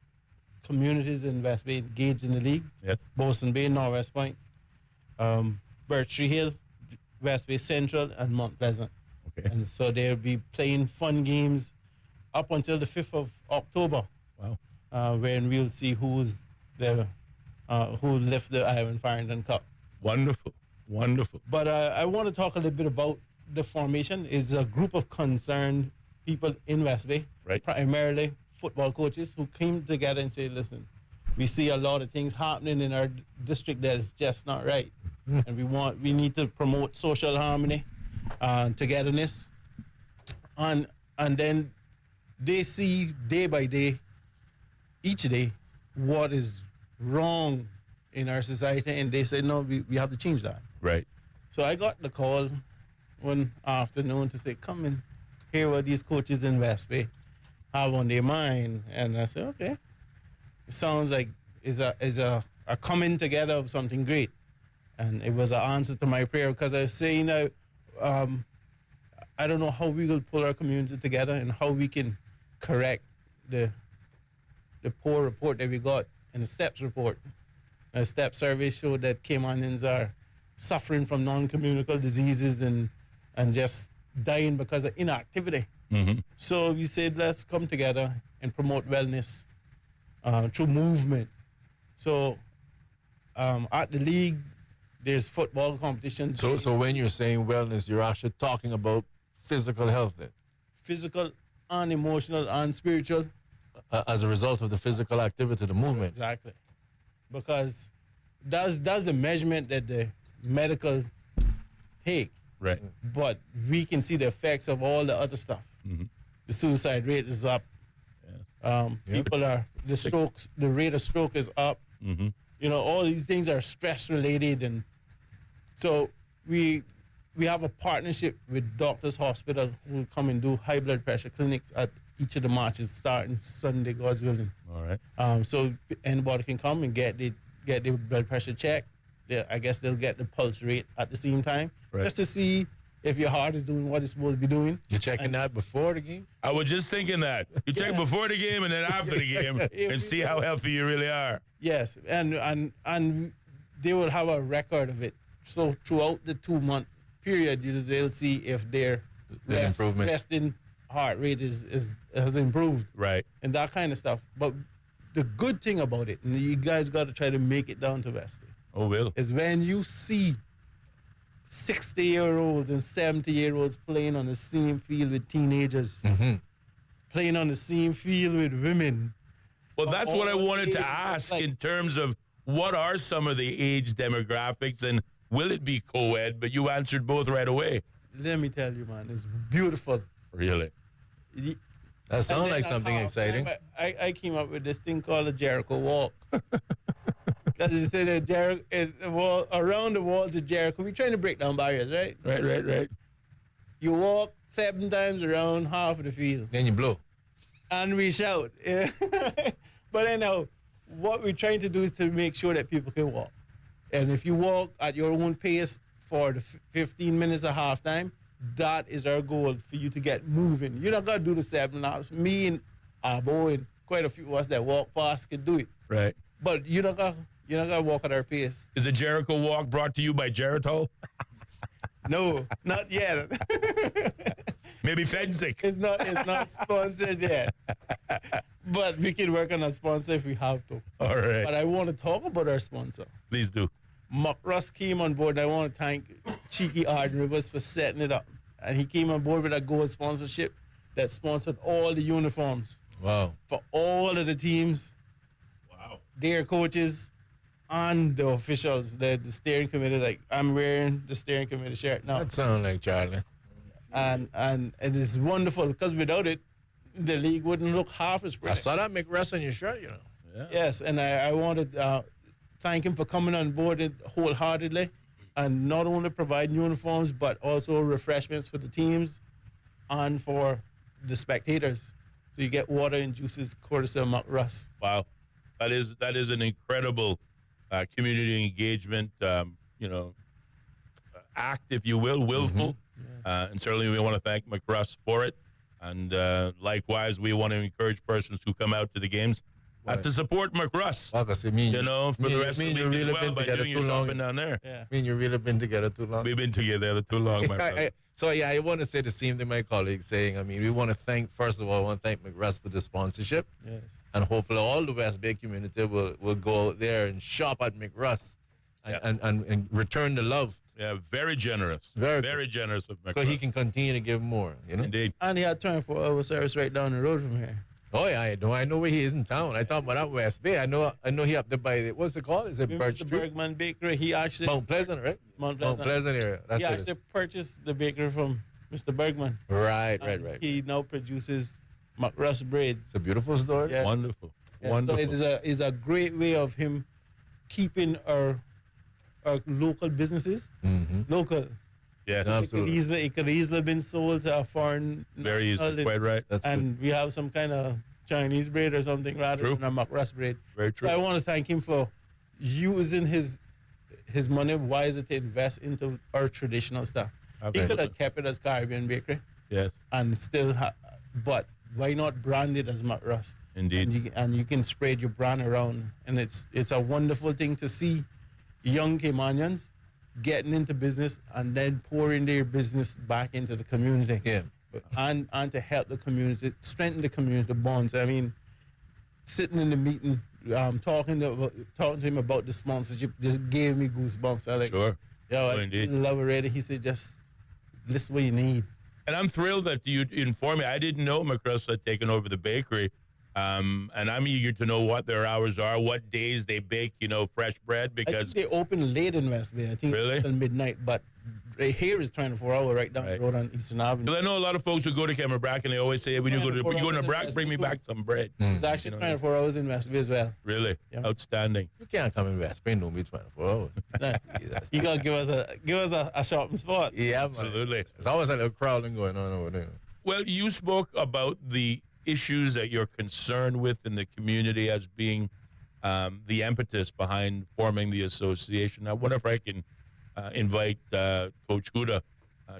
communities in West Bay engaged in the league. Yes. Boston Bay, Northwest Point, Birch Hill, West Bay Central, and Mount Pleasant. Okay. And so they'll be playing fun games up until the 5th of October. Wow. When we'll see who's the who lift the Ivan Farrington Cup. Wonderful. Wonderful. But I want to talk a little bit about the formation. It's a group of concerned people in West Bay, right? Primarily football coaches who came together and said, listen, we see a lot of things happening in our district that is just not right. And we need to promote social harmony and togetherness. And then they see day by day, each day, what is wrong in our society, and they said, no, we have to change that. Right. So I got the call one afternoon to say, come and hear what these coaches in West Bay have on their mind. And I said, okay. It sounds like is a coming together of something great. And it was an answer to my prayer, because I was saying, I don't know how we will pull our community together and how we can correct the poor report that we got in the STEPS report. The STEPS survey showed that Caymanians are suffering from non-communicable diseases and just dying because of inactivity. Mm-hmm. So we said, let's come together and promote wellness through movement. So at the league, there's football competitions. So when you're saying wellness, you're actually talking about physical health then? Physical and emotional and spiritual. As a result of the physical activity, the movement. Exactly. Because that's the measurement that the medical take. Right. But we can see the effects of all the other stuff. Mm-hmm. The suicide rate is up. Yeah. People are, the rate of stroke is up. Mm-hmm. You know, all these things are stress related. And so we have a partnership with Doctors Hospital who come and do high blood pressure clinics at each of the marches starting Sunday, God's willing. All right. So anybody can come and get their blood pressure checked. I guess they'll get the pulse rate at the same time, right, just to see if your heart is doing what it's supposed to be doing. You're checking that before the game? I was just thinking that. You check before the game and then after the game and see how healthy you really are. Yes, and they will have a record of it. So throughout the 2-month period, they'll see if their resting heart rate has improved. Right. And that kind of stuff. But the good thing about it, and you guys got to try to make it down to West Bay. Oh, will. Is when you see 60-year-olds and 70-year-olds playing on the same field with teenagers, playing on the same field with women. Well, that's what I wanted to ask in terms of what are some of the age demographics and will it be co-ed? But you answered both right away. Let me tell you, man, it's beautiful. Really? That sounds like something exciting. I came up with this thing called a Jericho walk. Because you said that around the walls of Jericho, we're trying to break down barriers, right? Right. You walk 7 times around half of the field. Then you blow. And we shout. But anyhow, what we're trying to do is to make sure that people can walk. And if you walk at your own pace for the 15 minutes of halftime, that is our goal, for you to get moving. You're not going to do the 7 hours. Me and Abo and quite a few of us that walk fast can do it. Right. But you're not gonna walk at our pace. Is the Jericho Walk brought to you by Geritol? No, not yet. Maybe fencing. It's not sponsored yet. But we can work on a sponsor if we have to. All right. But I want to talk about our sponsor. Please do. Muck Russ came on board, and I want to thank Cheeky Arden Rivers for setting it up. And he came on board with a gold sponsorship that sponsored all the uniforms. Wow. For all of the teams. Wow. Their coaches and the officials, the steering committee. Like, I'm wearing the steering committee shirt now. That sounds like Charlie. And it is wonderful, because without it, the league wouldn't look half as pretty. I saw that McRest on your shirt, you know. Yes, and I want to thank him for coming on board wholeheartedly and not only providing uniforms, but also refreshments for the teams and for the spectators. So you get water and juices courtesy of Mark Russ. Wow. That is an incredible community engagement, act, if you will, willful. And certainly we want to thank McRuss for it. And likewise, we want to encourage persons who come out to the games to support McRuss. For the rest of the week as well by doing your shopping down there. I mean, you've really been together too long. We've been together too long, my brother. I want to say the same thing my colleagues saying. I mean, we want to thank, first of all, I want to thank McRuss for the sponsorship. Yes. And hopefully all the West Bay community will go out there and shop at McRuss and return the love. Yeah, very generous. Very generous of McRuss. So he can continue to give more, Indeed. And he had 24-hour service right down the road from here. Oh, yeah, I know where he is in town. I thought about that West Bay. I know he up there by, what's it called? Is it Birch Street? Bergman Bakery. He actually... Mount Pleasant, right? Mount Pleasant area. That's he actually purchased the bakery from Mr. Bergman. Right. He now produces McRuss bread. It's a beautiful story. Yeah. Wonderful. Yeah, Wonderful. So it's a great way of him keeping our local businesses local. Yeah, absolutely. It could easily been sold to a foreign. Very easily. Quite right. That's and good. we have some kind of Chinese bread or something rather than a McRuss bread. Very true. So I want to thank him for using his money wisely to invest into our traditional stuff. Okay. He could have kept it as Caribbean Bakery. Yes. And still, but why not brand it as McRuss? Indeed. And you can spread your brand around, and it's a wonderful thing to see young Caymanians getting into business and then pouring their business back into the community. Yeah. And to help the community, strengthen the community bonds. I mean, sitting in the meeting, talking to him about the sponsorship just gave me goosebumps. I like, sure. I indeed. love it already. He said, just list what you need. And I'm thrilled that you informed me. I didn't know McRuss had taken over the bakery. And I'm eager to know what their hours are, what days they bake, fresh bread, because I think they open late in West Bay. I think really? Until midnight, but here is 24 hours right down the road on Eastern Avenue. Because I know a lot of folks who go to Cameron and they always say, when you go to Brack, bring me back some bread. It's actually 24 hours in West Bay as well. Really? Yeah. Outstanding. You can't come in West Bay and don't be 24 hours. You gotta give us a shopping spot. Yeah, absolutely. Man. It's always a little crowding going on over there. Well, you spoke about the issues that you're concerned with in the community as being the impetus behind forming the association. I wonder if I can invite Coach Huda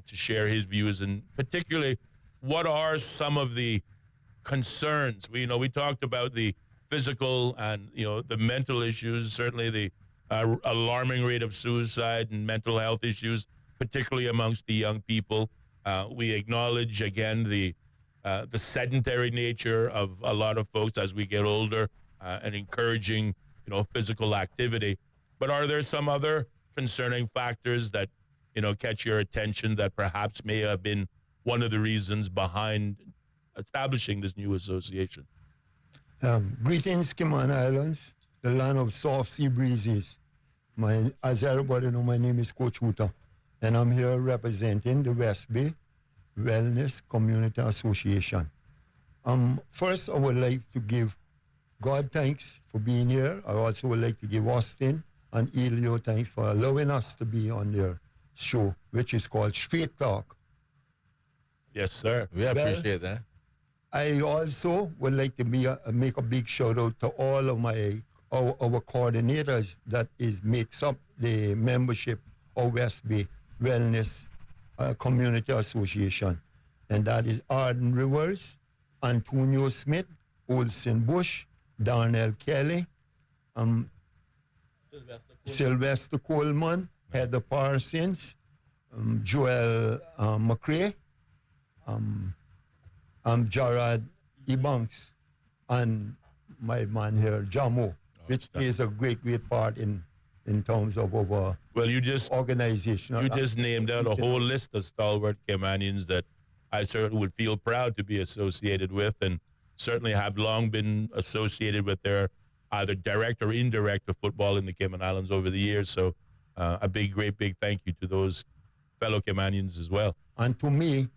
to share his views, and particularly what are some of the concerns. We talked about the physical and the mental issues, certainly the alarming rate of suicide and mental health issues, particularly amongst the young people. We acknowledge again the sedentary nature of a lot of folks as we get older, and encouraging physical activity. But are there some other concerning factors that catch your attention that perhaps may have been one of the reasons behind establishing this new association? Greetings, Cayman Islands, the land of soft sea breezes. As everybody know, my name is Coach Huta, and I'm here representing the West Bay Wellness Community Association. First, I would like to give God thanks for being here. I also would like to give Austin and Ellio thanks for allowing us to be on their show, which is called Straight Talk. Yes, sir. We appreciate that. I also would like to make a big shout out to all of our coordinators that makes up the membership of West Bay Wellness Community Association, and that is Arden Rivers, Antonio Smith, Olsen Bush, Darnell Kelly, Sylvester Coleman, Heather Parsons, Joel McRae, Gerard Ebanks, and my man here, Jamo, which plays a great part in terms of our organization. You just named out a whole list of stalwart Caymanians that I certainly would feel proud to be associated with, and certainly have long been associated with their either direct or indirect of football in the Cayman Islands over the years. So a great big thank you to those fellow Caymanians as well. And for me,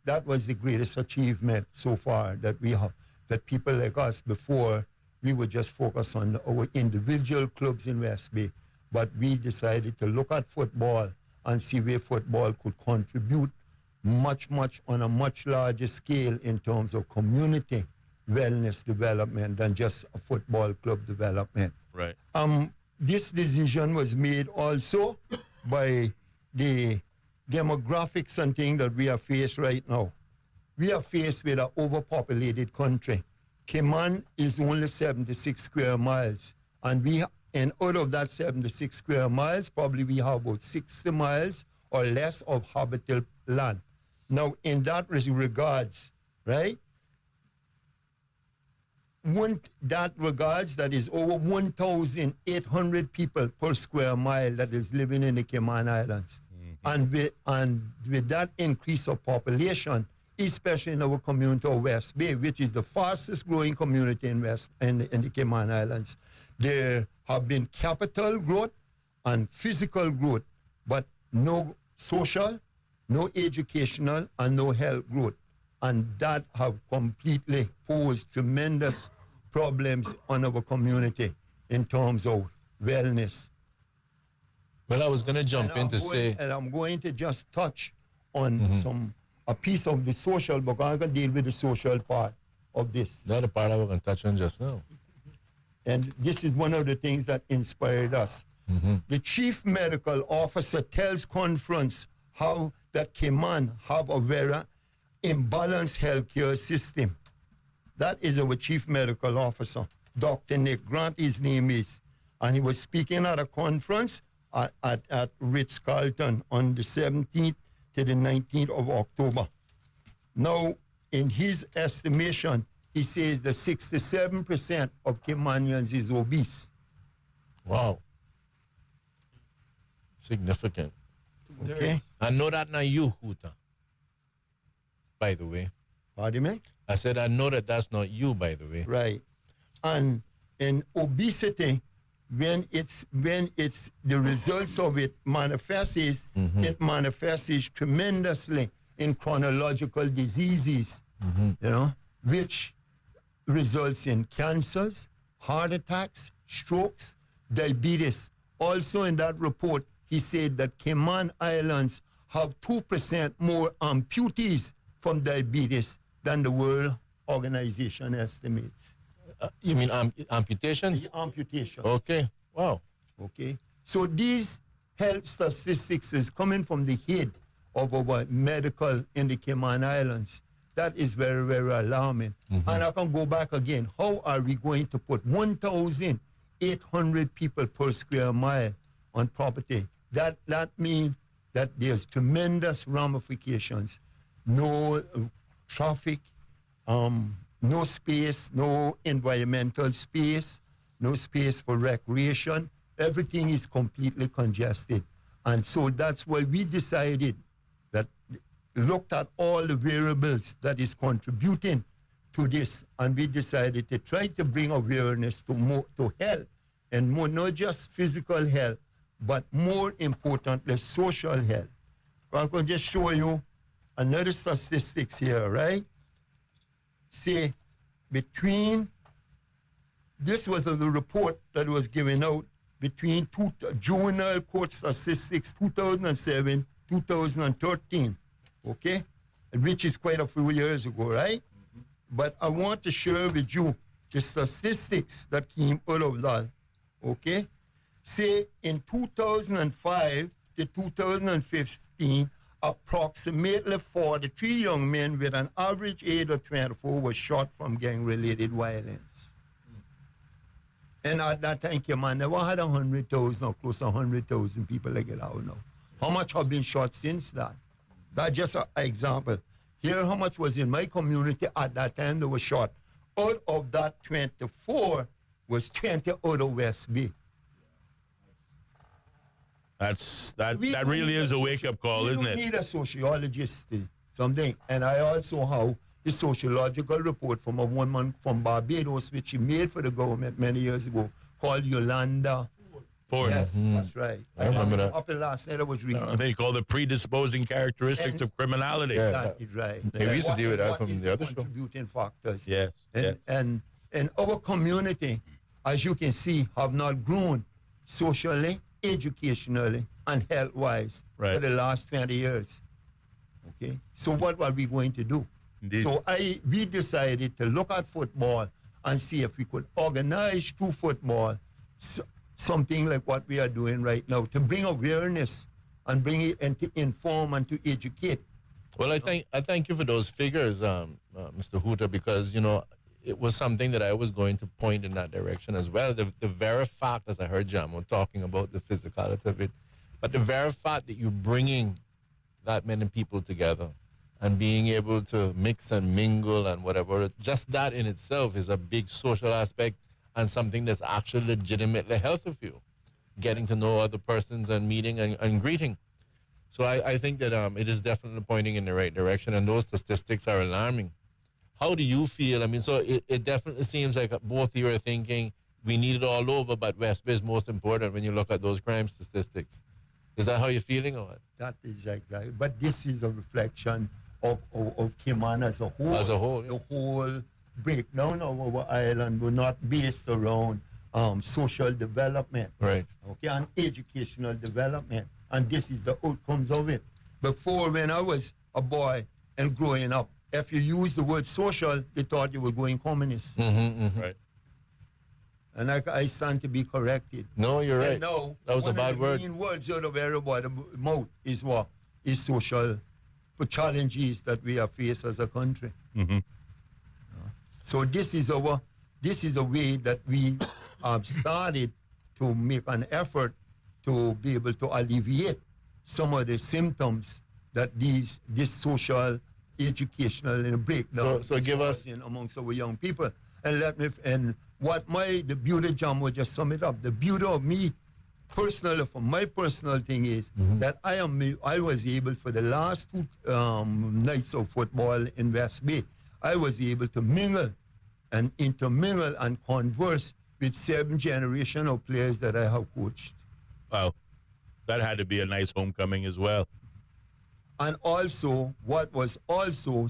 that was the greatest achievement so far that we have, that people like us before, we would just focus on our individual clubs in West Bay. But we decided to look at football and see where football could contribute much on a much larger scale in terms of community wellness development than just a football club development. Right. This decision was made also by the demographics and things that we are faced right now. We are faced with an overpopulated country. Cayman is only 76 square miles, and out of that 76 square miles, probably we have about 60 miles or less of habitable land. Now, in that regards, right? That is over 1,800 people per square mile that is living in the Cayman Islands. Mm-hmm. And with that increase of population, especially in our community of West Bay, which is the fastest growing community in the Cayman Islands, there have been capital growth and physical growth, but no social, no educational, and no health growth. And that have completely posed tremendous problems on our community in terms of wellness. Well, I was going to jump in to say... And I'm going to just touch on a piece of the social, because I'm going to deal with the social part of this. That's the part I was going to touch on just now. And this is one of the things that inspired us. Mm-hmm. The chief medical officer tells conference how that Cayman have a very imbalanced healthcare system. That is our chief medical officer, Dr. Nick Grant, his name is. And he was speaking at a conference at Ritz-Carlton on the 17th to the 19th of October. Now, in his estimation, he says that 67% of Caymanians is obese. Wow. Significant. Okay. I know that not you, Huta, by the way. Pardon me? I said, I know that that's not you, by the way. Right. And in obesity, when it's the results of it manifests, it manifests tremendously in chronological diseases, you know, which results in cancers, heart attacks, strokes, diabetes. Also in that report, he said that Cayman Islands have 2% more amputees from diabetes than the World Organization estimates. You mean amputations? Amputations. Okay. Wow. Okay. So these health statistics is coming from the head of our medical in the Cayman Islands. That is very, very alarming. And I can go back again. How are we going to put 1,800 people per square mile on property? That means that there's tremendous ramifications. No traffic, no space, no environmental space, no space for recreation. Everything is completely congested. And so that's why we decided that, looked at all the variables that is contributing to this, and we decided to try to bring awareness to health, and more, not just physical health, but more importantly, social health. I'm going to just show you another statistics here, right? Say, this was the report that was given out between Juvenile Court Statistics 2007, 2013, okay? Which is quite a few years ago, right? But I want to share with you the statistics that came out of that, okay? Say, in 2005 to 2015, approximately 43 young men with an average age of 24 were shot from gang-related violence. And at that time, Cayman never had 100,000 or close to 100,000 people like it out now. How much have been shot since that? That's just an example. Here, how much was in my community at that time that was shot. Out of that 24 was 20 out of West Bay. That really is a wake-up call, isn't it? We need a sociologist, something. And I also have the sociological report from a woman from Barbados, which she made for the government many years ago, called Yolanda Ford. Yes, that's right. I remember that. Up in last night I was reading. They call it predisposing characteristics of criminality. Yeah, that is right. Yeah, we used to deal with that from the other show. Contributing factors. Yes. And And our community, as you can see, have not grown socially, educationally, and health-wise for the last 20 years. Okay? So what are we going to do? Indeed. So we decided to look at football and see if we could organize through football something like what we are doing right now to bring awareness and bring it and to inform and to educate. Well, I thank you for those figures, Mr. Hooter, because, you know, it was something that I was going to point in that direction as well. The very fact, as I heard Jamo talking about the physicality of it, but the very fact that you're bringing that many people together and being able to mix and mingle and whatever, just that in itself is a big social aspect and something that's actually legitimately healthy for you. Getting to know other persons and meeting and greeting. So I think that it is definitely pointing in the right direction, and those statistics are alarming. How do you feel? I mean, so it definitely seems like both of you are thinking we need it all over, but West Bay is most important when you look at those crime statistics. Is that how you're feeling or what? That is exactly. But this is a reflection of Cayman as a whole. As a whole, yeah. The whole breakdown of our island were not based around social development. Right. Okay, and educational development. And this is the outcomes of it. Before, when I was a boy and growing up, if you use the word social, they thought you were going communist. Right. And I stand to be corrected. No, you're right. And now, that was a bad word. One of the main words out of everybody's mouth is what? Is social challenges that we are faced as a country. So this is a way that we have started to make an effort to be able to alleviate some of the symptoms that this social, educational, and breakdown so give us amongst our young people. And the beauty John will just sum it up. The beauty of me personally, for my personal thing is that I was able for the last two nights of football in West Bay, I was able to mingle and intermingle and converse with 7 generations of players that I have coached. Wow. That had to be a nice homecoming as well. And also, what was also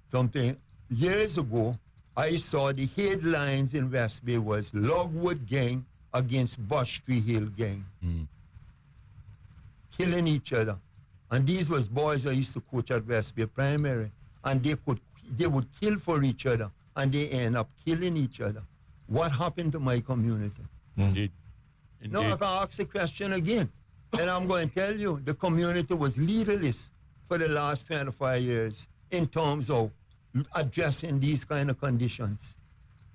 something, years ago, I saw the headlines in West Bay was Logwood Gang against Bush Tree Hill Gang. Killing each other. And these was boys I used to coach at West Bay Primary. And they would kill for each other. And they end up killing each other. What happened to my community? Indeed. Now I can ask the question again. And I'm going to tell you, the community was leaderless for the last 25 years in terms of addressing these kind of conditions.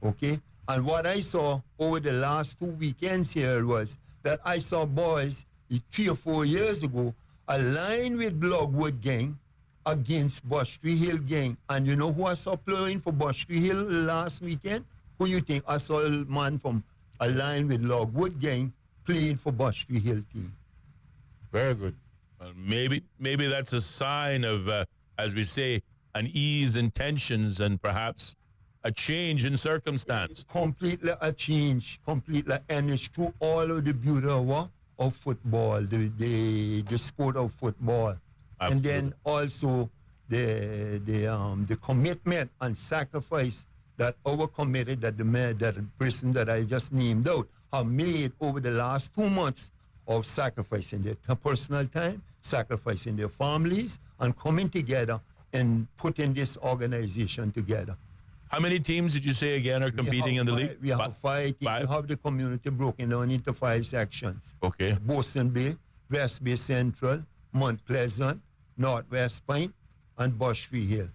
Okay? And what I saw over the last 2 weekends here was that I saw boys 3 or 4 years ago aligned with Logwood Gang against Bush Tree Hill Gang. And you know who I saw playing for Bush Tree Hill last weekend? Who you think? I saw a man from aligned with Logwood Gang playing for Bush Tree Hill team. Very good. Maybe that's a sign of, as we say, an ease in tensions and perhaps a change in circumstance. Completely a change, completely, and it's through all of the beauty of football, the sport of football. Absolutely. And then also the commitment and sacrifice that our committee, that the person that I just named out, have made over the last 2 months of sacrificing their personal time, sacrificing their families, and coming together and putting this organization together. How many teams did you say again are competing in the league? We have 5 teams. We have the community broken down into 5 sections. Okay. Boston Bay, West Bay Central, Mount Pleasant, Northwest Pine, and Bush Tree Hill.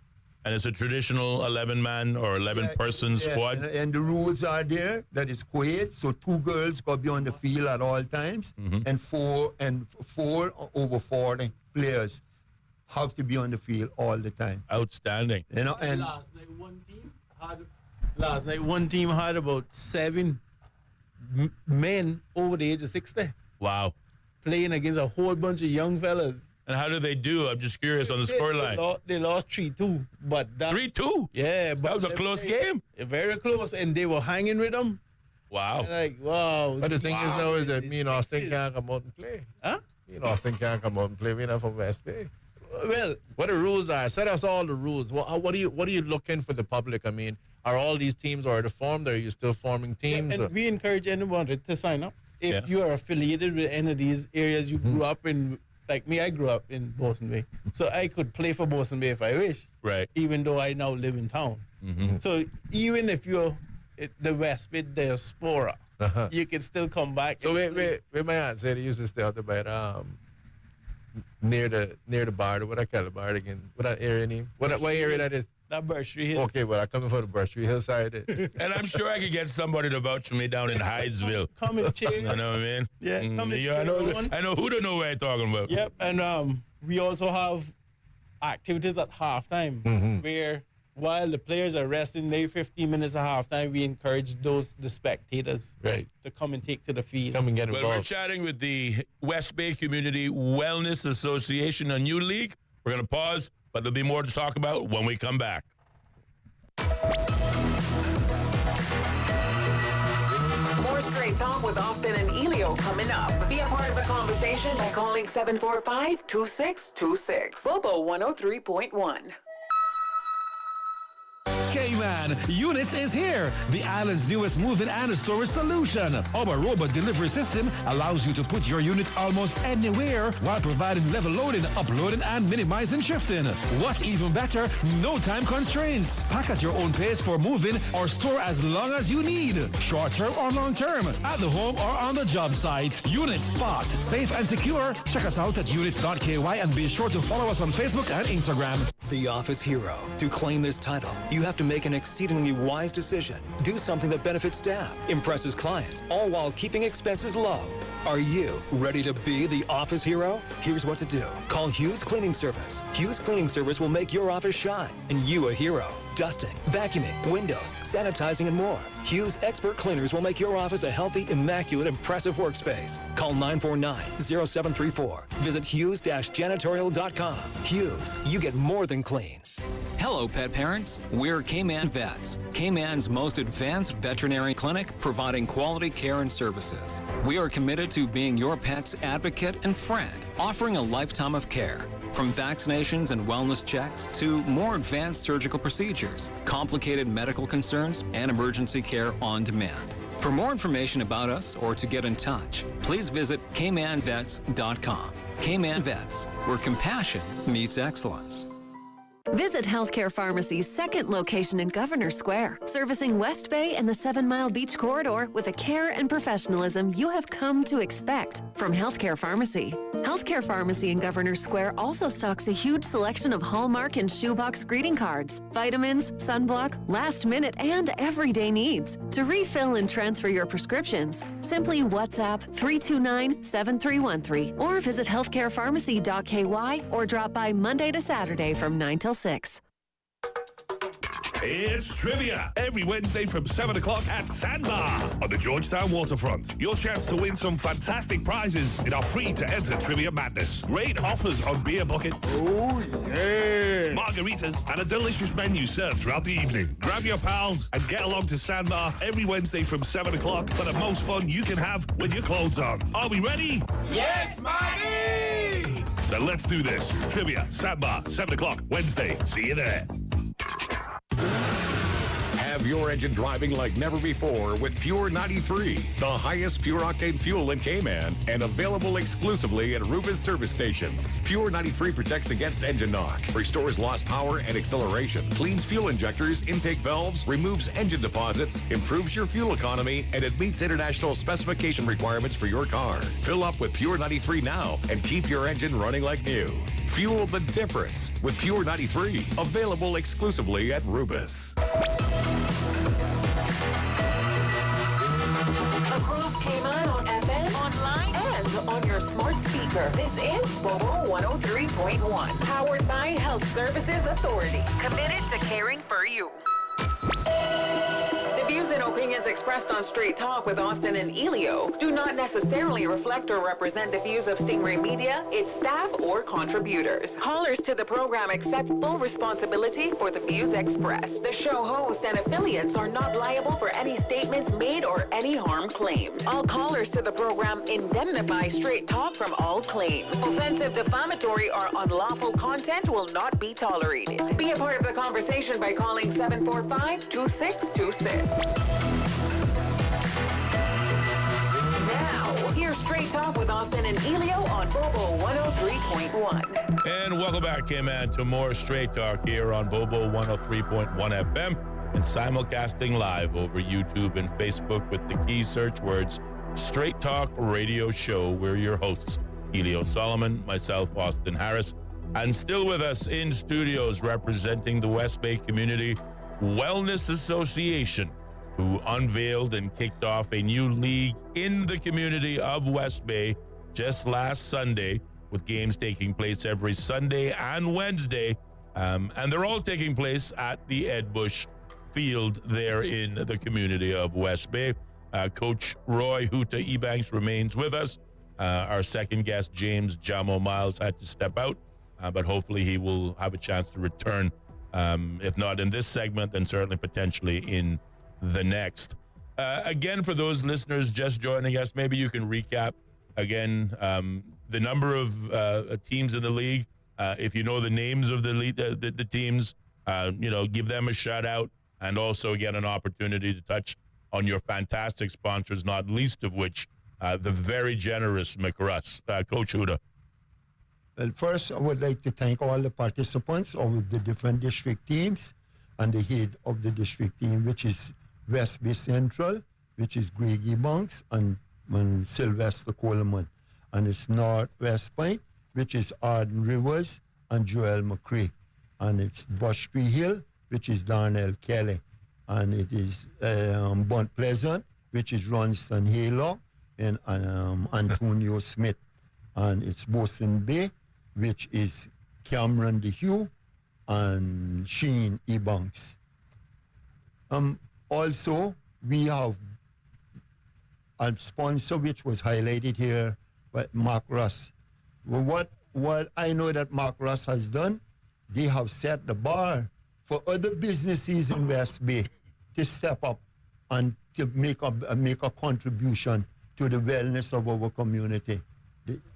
And it's a traditional 11-man or 11-person squad? And the rules are there that it's co-ed, so 2 girls got to be on the field at all times, and 4 over 40 players have to be on the field all the time. Outstanding. You know, and last night one team had about 7 men over the age of 60. Wow. Playing against a whole bunch of young fellas. And how did they do? I'm just curious on the scoreline. They lost 3-2. But 3-2? Yeah. But that was a close game? Very close, and they were hanging with them. Wow. Like, wow. But the thing is now is that me and Austin can't come out and play. Huh? Me and Austin can't come out and play. We're not from West Bay. Well, what the rules are? Set us all the rules. What are you looking for the public? I mean, are all these teams already formed? Or are you still forming teams? And we encourage anyone to sign up. If you are affiliated with any of these areas you grew up in, like me, I grew up in Boston Bay. So I could play for Boston Bay if I wish. Right. Even though I now live in town. So even if you're the West Bay diaspora, you can still come back. So where my aunt said he used to stay out there by near the bar, what I call the bar again? What that area name? What area that is? That Birchtree Hill. Okay, well, I come from the Birchtree Hillside. And I'm sure I could get somebody to vouch for me down in Hydesville. Come and chill. You know what I mean? Yeah, come and yeah, chill. I know who to know where I'm talking about. Yep, and we also have activities at halftime where while the players are resting, maybe 15 minutes at halftime, we encourage the spectators to come and take to the field. Come and get involved. Well, we're chatting with the West Bay Community Wellness Association, a new league. We're going to pause, but there'll be more to talk about when we come back. More Straight Talk with Austin and Ellio coming up. Be a part of the conversation by calling 745-2626. Bobo 103.1. K-Man, Units is here, the island's newest move-in and storage solution. Our robot delivery system allows you to put your unit almost anywhere while providing level loading, uploading, and minimizing shifting. What's even better, no time constraints. Pack at your own pace for moving or store as long as you need. Short-term or long-term, at the home or on the job site. Units, fast, safe, and secure. Check us out at units.ky and be sure to follow us on Facebook and Instagram. The Office Hero. To claim this title, you have to make an exceedingly wise decision. Do something that benefits staff, impresses clients, all while keeping expenses low. Are you ready to be the Office Hero? Here's what to do. Call Hughes Cleaning Service. Hughes Cleaning Service will make your office shine and you a hero. Dusting, vacuuming, windows, sanitizing, and more. Hughes expert cleaners will make your office a healthy, immaculate, impressive workspace. Call 949-0734. Visit hughes-janitorial.com. Hughes, you get more than clean. Hello, pet parents. We're K-Man Vets, K-Man's most advanced veterinary clinic providing quality care and services. We are committed to being your pet's advocate and friend, offering a lifetime of care. From vaccinations and wellness checks to more advanced surgical procedures, complicated medical concerns, and emergency care on demand. For more information about us or to get in touch, please visit kmanvets.com. K-Man Vets, where compassion meets excellence. Visit Healthcare Pharmacy's second location in Governor Square, servicing West Bay and the 7 Mile Beach Corridor with a care and professionalism you have come to expect from Healthcare Pharmacy. Healthcare Pharmacy in Governor Square also stocks a huge selection of Hallmark and shoebox greeting cards, vitamins, sunblock, last minute, and everyday needs. To refill and transfer your prescriptions, simply WhatsApp 329-7313 or visit healthcarepharmacy.ky or drop by Monday to Saturday from 9 till 6. It's trivia every Wednesday from 7 o'clock at Sandbar on the Georgetown waterfront. Your chance to win some fantastic prizes in our free-to-enter Trivia Madness. Great offers on beer buckets, margaritas, and a delicious menu served throughout the evening. Grab your pals and get along to Sandbar every Wednesday from 7 o'clock for the most fun you can have with your clothes on. Are we ready? Yes, Marty! Then let's do this. Trivia, Sandbar, 7 o'clock, Wednesday. See you there. Have your engine driving like never before with Pure 93, the highest pure octane fuel in Cayman, and available exclusively at Rubis service stations. Pure 93 protects against engine knock, restores lost power and acceleration, cleans fuel injectors, intake valves, removes engine deposits, improves your fuel economy, and it meets international specification requirements for your car. Fill up with Pure 93 now and keep your engine running like new. Fuel the difference with Pure 93, available exclusively at Rubis. Across Cayman on FM, online, and on your smart speaker. This is Bobo 103.1, powered by Health Services Authority, committed to caring for you. The views and opinions expressed on Straight Talk with Austin and Ellio do not necessarily reflect or represent the views of Stingray Media, its staff, or contributors. Callers to the program accept full responsibility for the views expressed. The show host and affiliates are not liable for any statements made or any harm claimed. All callers to the program indemnify Straight Talk from all claims. Offensive, defamatory, or unlawful content will not be tolerated. Be a part of the conversation by calling 745-2626. Now, here's Straight Talk with Austin and Ellio on Bobo 103.1. And welcome back, K-Man, to more Straight Talk here on Bobo 103.1 FM and simulcasting live over YouTube and Facebook with the key search words Straight Talk Radio Show. We're your hosts, Ellio Solomon, myself, Austin Harris, and still with us in studios representing the West Bay Community Wellness Association, who unveiled and kicked off a new league in the community of West Bay just last Sunday, with games taking place every Sunday and Wednesday. And they're all taking place at the Ed Bush Field there in the community of West Bay. Coach Roy Huta Ebanks remains with us. Our second guest, James Jamo Miles, had to step out, but hopefully he will have a chance to return, if not in this segment, then certainly potentially in the next. Again, for those listeners just joining us, maybe you can recap again the number of teams in the league. If you know the names of the teams, give them a shout out, and also again an opportunity to touch on your fantastic sponsors, not least of which the very generous McRuss. Coach Huda. Well, first, I would like to thank all the participants of the different district teams and the head of the district team, which is West Bay Central, which is Greg Banks and Sylvester Coleman. And it's Northwest Point, which is Arden Rivers and Joel McCrae. And it's Bush Tree Hill, which is Darnell Kelly. And it is Mount Pleasant, which is Ronston Haylock and Antonio Smith. And it's Boston Bay, which is Cameron DeHue and Sheen Ebanks. Also, we have a sponsor which was highlighted here by Mark Russ. What I know that Mark Russ has done, they have set the bar for other businesses in West Bay to step up and to make a contribution to the wellness of our community.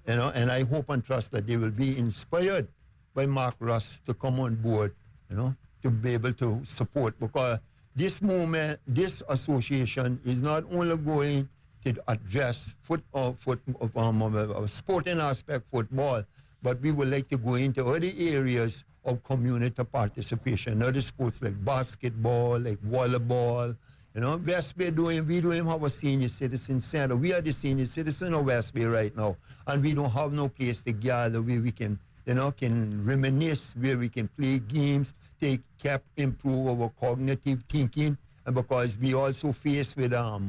And I hope and trust that they will be inspired by Mark Russ to come on board, to be able to support, because this movement, this association is not only going to address sporting aspect football, but we would like to go into other areas of community participation, other sports like basketball, like volleyball. West Bay we don't have a senior citizen center. We are the senior citizen of West Bay right now, and we don't have no place to gather where we can, can reminisce, where we can play games, improve our cognitive thinking, and because we also faced with a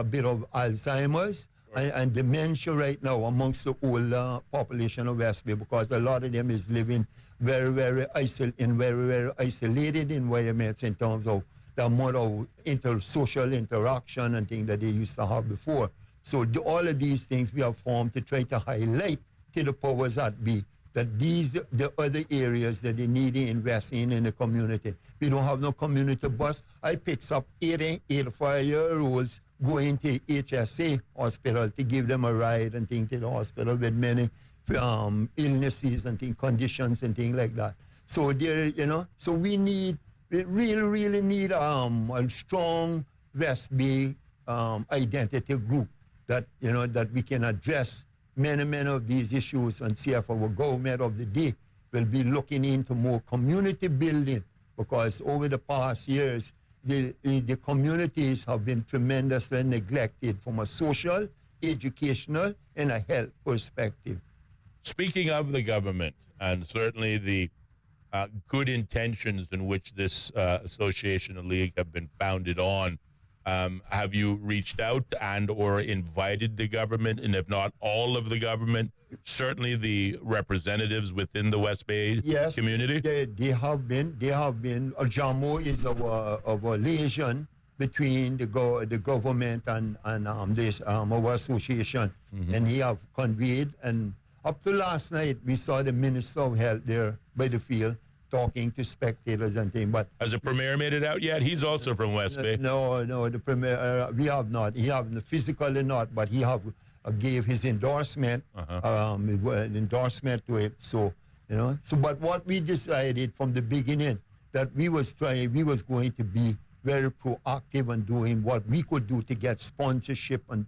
bit of Alzheimer's and dementia right now amongst the older population of West Bay, because a lot of them is living very, very isolated environments in terms of the amount of social interaction and things that they used to have before. So all of these things we have formed to try to highlight to the powers that be that the other areas that they need to invest in the community. We don't have no community bus. I picks up 85-year-olds going to HSA hospital to give them a ride and things to the hospital with many illnesses and conditions and things like that. So there, so we really need a strong West Bay identity group that that we can address many of these issues and see if our government of the day will be looking into more community building, because over the past years the communities have been tremendously neglected from a social, educational, and a health perspective. Speaking of the government, and certainly the good intentions in which this association and league have been founded on, have you reached out and or invited the government, and if not all of the government, certainly the representatives within the West Bay community? They have been. Jamo is our liaison between the government and this our association, and he have conveyed. And up to last night, we saw the Minister of Health there by the field talking to spectators and things. But has the Premier made it out yet? He's also from West Bay. No, the Premier, we have not. He have physically not, but he have gave his endorsement, endorsement to it. So, but what we decided from the beginning that we was going to be very proactive in doing what we could do to get sponsorship and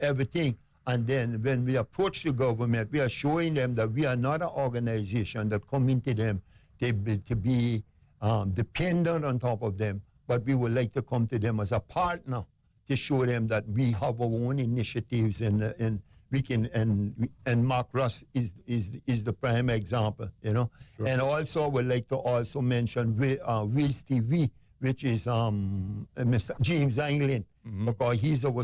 everything. And then when we approach the government, we are showing them that we are not an organization that come into them to be dependent on top of them, but we would like to come to them as a partner to show them that we have our own initiatives and we can, and Mark Russ is the prime example, Sure. And also I would like to also mention Wiz TV, which is Mr. James Anglin, because he's our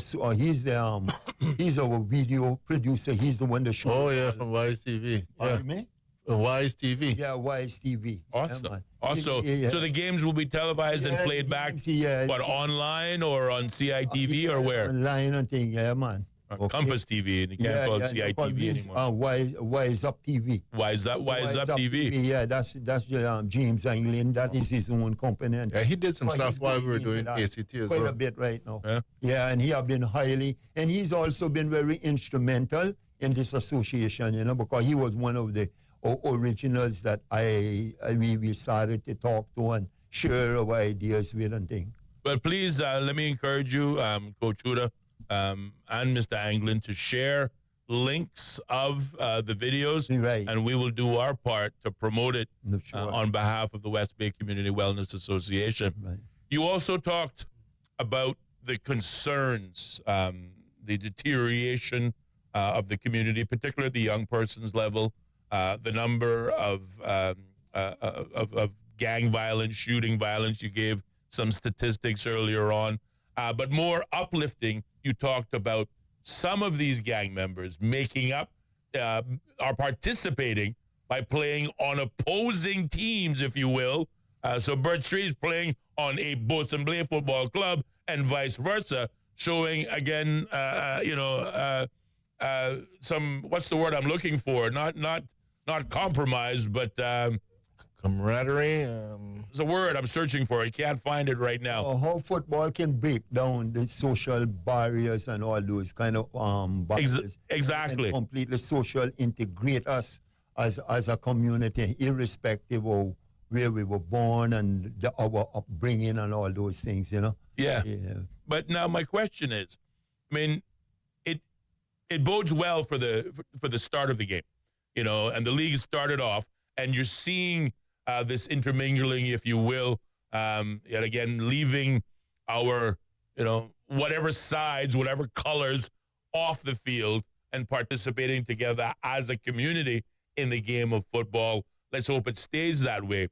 video producer. He's the one that shows. Oh yeah, from Wise TV. Pardon me? Wise TV. Yeah, Wise TV. Awesome. Yeah, Also, so the games will be televised and played back, but online or on CITV or where? Online and thing, yeah, man. Compass TV, and you can't call it CITV anymore. Wise Up TV. Wise Up TV. Yeah, that's James Anglin. That is his own company. And he did some stuff while we were doing ACT as well. Quite a bit right now. Yeah, and he have been and he's also been very instrumental in this association, because he was one of the originals that we started to talk to and share our ideas with and things. But please, let me encourage you, Coach Huda, and Mr. Anglin, to share links of the videos, and we will do our part to promote it on behalf of the West Bay Community Wellness Association. Right. You also talked about the concerns, the deterioration of the community, particularly at the young persons level, the number of gang violence, shooting violence. You gave some statistics earlier on. But more uplifting, you talked about some of these gang members making up, are participating by playing on opposing teams, if you will. So Birch Street is playing on a Bosun Blay football club and vice versa, showing again, some, what's the word I'm looking for? Not compromise, but camaraderie. It's a word I'm searching for. I can't find it right now. How football can break down the social barriers and all those kind of barriers. Exactly. And completely social integrate us as a community, irrespective of where we were born and our upbringing and all those things, Yeah. But now my question is, I mean, it bodes well for the start of the game, and the league started off, and you're seeing this intermingling, if you will, yet again, leaving our, whatever sides, whatever colors off the field and participating together as a community in the game of football. Let's hope it stays that way.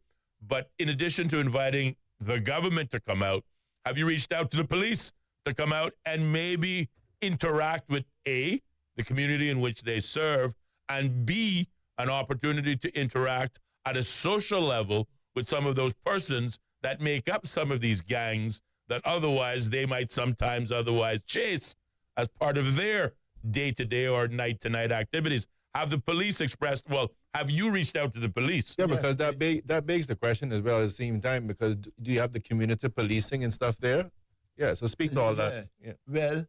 But in addition to inviting the government to come out, have you reached out to the police to come out and maybe interact with A, the community in which they serve, and B, an opportunity to interact at a social level with some of those persons that make up some of these gangs that otherwise they might sometimes otherwise chase as part of their day-to-day or night-to-night activities? Have the police expressed, have you reached out to the police? Yeah, because that begs the question as well at the same time, because do you have the community policing and stuff there? Yeah, so speak to all that. Yeah. Well,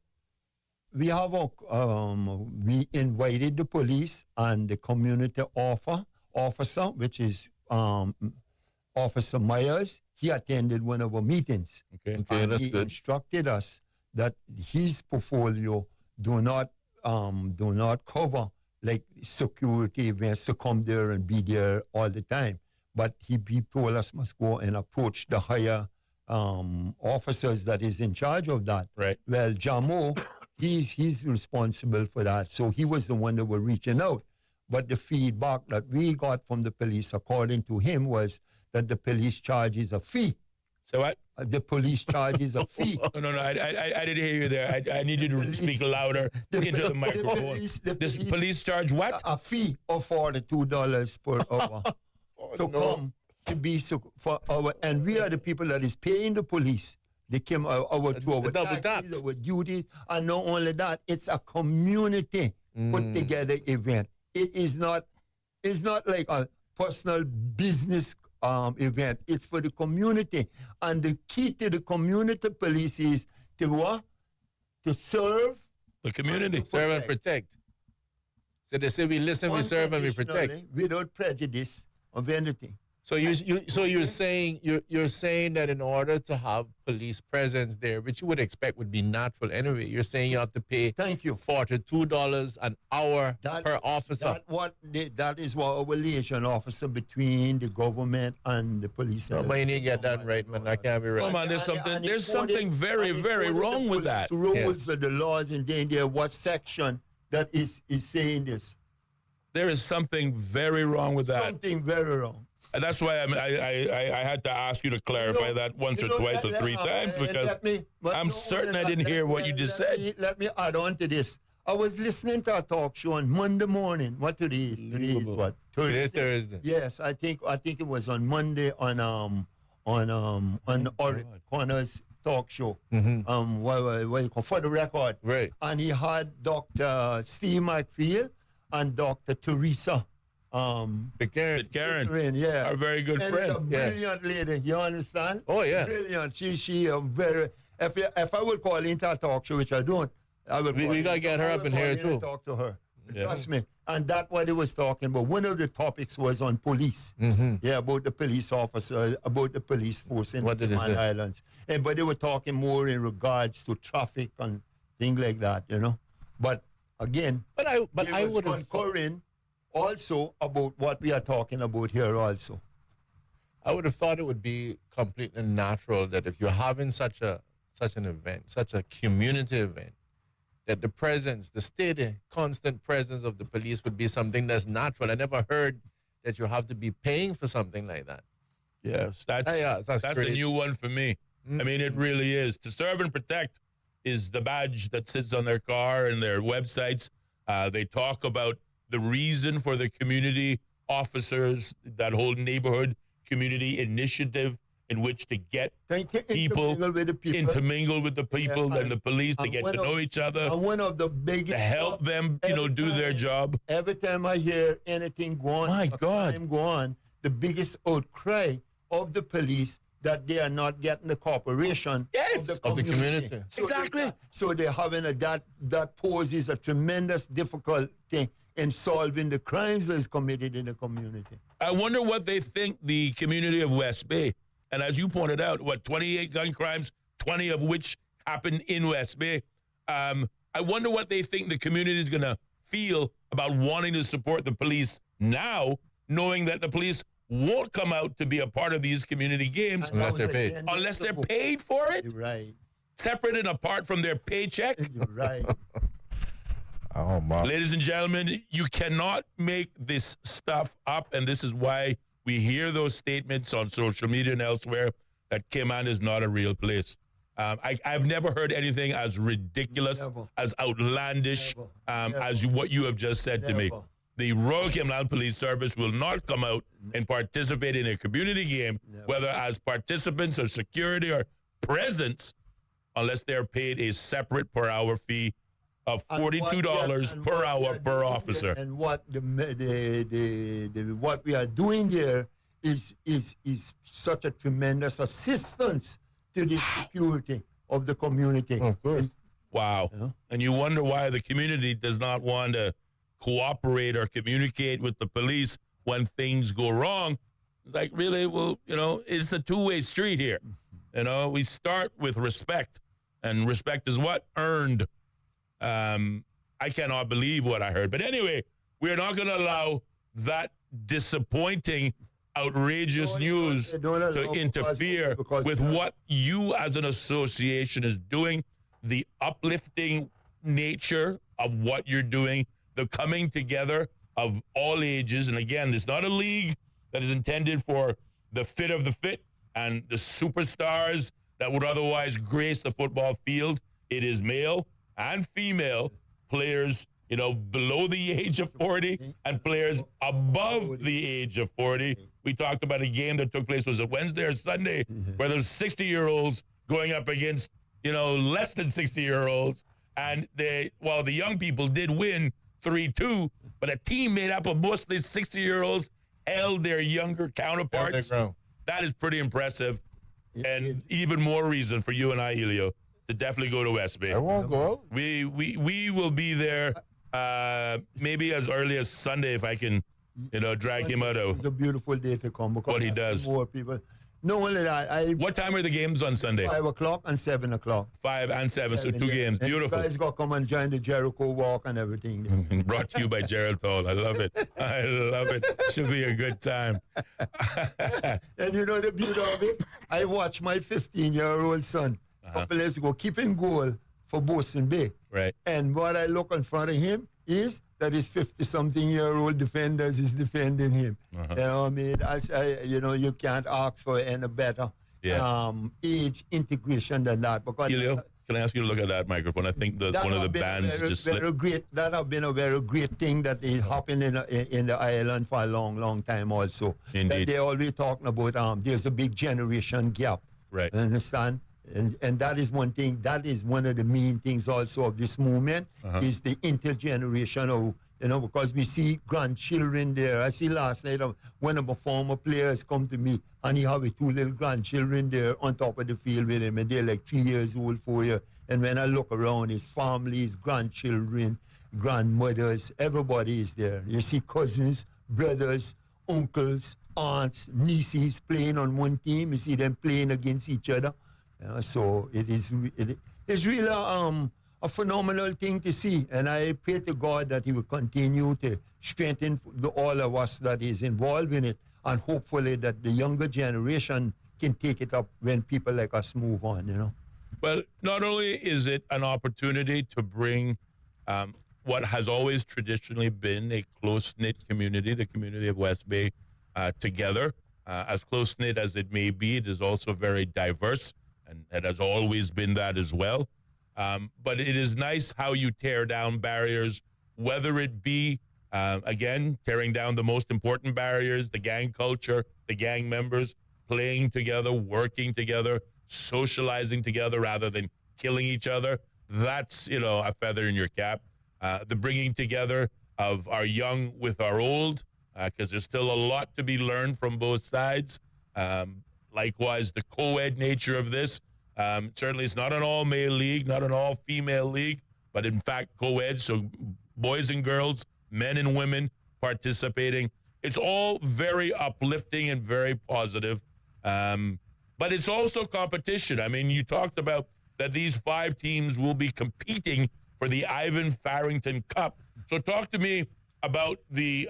we have we invited the police and the community officer, which is Officer Myers. He attended one of our meetings. Okay, and that's he good. instructed us that his portfolio do not cover like security events to come there and be there all the time. But he told us must go and approach the higher officers that is in charge of that. Right. Well, Jamo, he's responsible for that. So he was the one that were reaching out. But the feedback that we got from the police, according to him, was that the police charges a fee. So what? The police charges a fee. No, I didn't hear you there. I need you to speak louder into the microphone. This police charge what? A fee of $42 per hour come to be for our, and we are the people that is paying the police. They came to our double taxis, our duties, and not only that, it's a community put together event. It's not like a personal business event. It's for the community, and the key to the community police is to what? To serve the community, serve and protect. So they say we listen, we serve, and we protect without prejudice of anything. So you're saying that in order to have police presence there, which you would expect would be natural anyway, you're saying you have to pay $42 an hour per officer. That is what our liaison officer between the government and the police. No, but you need to get that right, man. I can't be right. Come on, there's something very, very wrong with that. The rules of the laws and then there what section that is saying this. There is something very wrong with that. Something very wrong. And that's why I had to ask you to clarify that once or twice or three times, because I'm certain I didn't hear what you just said. Let me add on to this. I was listening to a talk show on Monday morning. What today is? Today is what? Thursday. Thursday. Yes, I think it was on Monday on Connor's talk show. What you call For the Record. Right. And he had Dr. Steve McField and Dr. Teresa. Karen, yeah, our very good and friend. A brilliant lady, you understand? Oh yeah, brilliant. She very. If I would call into a talk show, which I don't, I would. We gotta get her up in here too. Talk to her. Yeah. Trust me. And that's what he was talking about. One of the topics was on police. Yeah, about the police officer, about the police force in the Islands. But they were talking more in regards to traffic and things like that, you know. But again, I would have concurring also about what we are talking about here also. I would have thought it would be completely natural that if you're having such an event, such a community event, that the presence, the steady, constant presence of the police would be something that's natural. I never heard that you have to be paying for something like that. Yes, that's a new one for me. I mean, it really is. To serve and protect is the badge that sits on their car and their websites. They talk about the reason for the community officers, that whole neighborhood community initiative in which to get people, intermingle with the people and the police to get to know each other. And one of the biggest to help them, do their job. Every time I hear anything go on, the biggest outcry of the police that they are not getting the cooperation of the community. So they're having that poses a tremendous difficult thing in solving the crimes that is committed in the community. I wonder what they think the community of West Bay, and as you pointed out, 28 gun crimes, 20 of which happened in West Bay. I wonder what they think the community is going to feel about wanting to support the police now, knowing that the police won't come out to be a part of these community games unless they're paid. Unless they're paid for it? You're right. Separate and apart from their paycheck? You're right. Oh, my. Ladies and gentlemen, you cannot make this stuff up, and this is why we hear those statements on social media and elsewhere that Cayman is not a real place. I've never heard anything as ridiculous, as outlandish as what you have just said to me. The Royal Cayman Police Service will not come out and participate in a community game, whether as participants or security or presence, unless they're paid a separate per hour fee of $42 per hour per officer. And what what we are doing there is such a tremendous assistance to the security of the community. Of course. Wow. And you wonder why the community does not want to cooperate or communicate with the police when things go wrong. It's like, really? Well, it's a two-way street here. We start with respect, and respect is what? Earned. I cannot believe what I heard. But anyway, we're not going to allow that disappointing, outrageous news to interfere with what you as an association is doing, the uplifting nature of what you're doing, the coming together of all ages. And again, it's not a league that is intended for the fit of the fit and the superstars that would otherwise grace the football field. It is male and female players, below the age of 40 and players above the age of 40. We talked about a game that took place, was it Wednesday or Sunday, where there's 60-year-olds going up against, less than 60-year-olds. And the young people did win 3-2, but a team made up of mostly 60-year-olds held their younger counterparts. That is pretty impressive. And even more reason for you and I, Ellio, to definitely go to West Bay. I won't go. We will be there maybe as early as Sunday if I can, drag him out of It's a beautiful day to come because what he does. More people. Not only that, what time are the games on Sunday? 5 o'clock and 7 o'clock. 5 and 7, so 2 games. And Beautiful. you guys got to come and join the Jericho Walk and everything. Brought to you by Gerald Toll. I love it. I love it. Should be a good time. And you know the beauty of it? I watched my 15-year-old son a couple days ago keeping goal for Boston Bay. Right. And what I look in front of him is that his 50-something-year-old defenders is defending him. You know what I mean? You can't ask for any better age integration than that. Because Ellio, can I ask you to look at that microphone? I think that one of the bands just slipped. That have been a very great thing that is happening in the island for a long, long time also. Indeed. That they're always talking about there's a big generation gap. Right. Understand? And that is one thing, that is one of the main things also of this movement is the intergenerational, because we see grandchildren there. I see last night one of my former players come to me and he have 2 little grandchildren there on top of the field with him and they're like 3 years old, 4 years. And when I look around, his family, his grandchildren, grandmothers, everybody is there. You see cousins, brothers, uncles, aunts, nieces playing on one team. You see them playing against each other. So it's really a phenomenal thing to see. And I pray to God that he will continue to strengthen all of us that is involved in it. And hopefully that the younger generation can take it up when people like us move on, Well, not only is it an opportunity to bring what has always traditionally been a close-knit community, the community of West Bay, together. As close-knit as it may be, it is also very diverse. And it has always been that as well. But it is nice how you tear down barriers, whether it be, again, tearing down the most important barriers, the gang culture, the gang members, playing together, working together, socializing together rather than killing each other. That's, a feather in your cap. The bringing together of our young with our old, because there's still a lot to be learned from both sides. Likewise, the co-ed nature of this. Certainly, it's not an all-male league, not an all-female league, but in fact, co-ed, so boys and girls, men and women participating. It's all very uplifting and very positive. But it's also competition. I mean, you talked about that these 5 teams will be competing for the Ivan Farrington Cup. So talk to me about the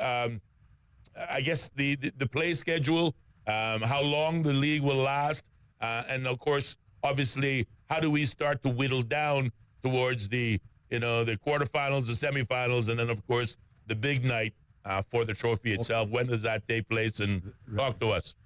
play schedule, how long the league will last, and of course, obviously, how do we start to whittle down towards the quarterfinals, the semifinals, and then of course the big night for the trophy itself? When does that take place? And talk to us.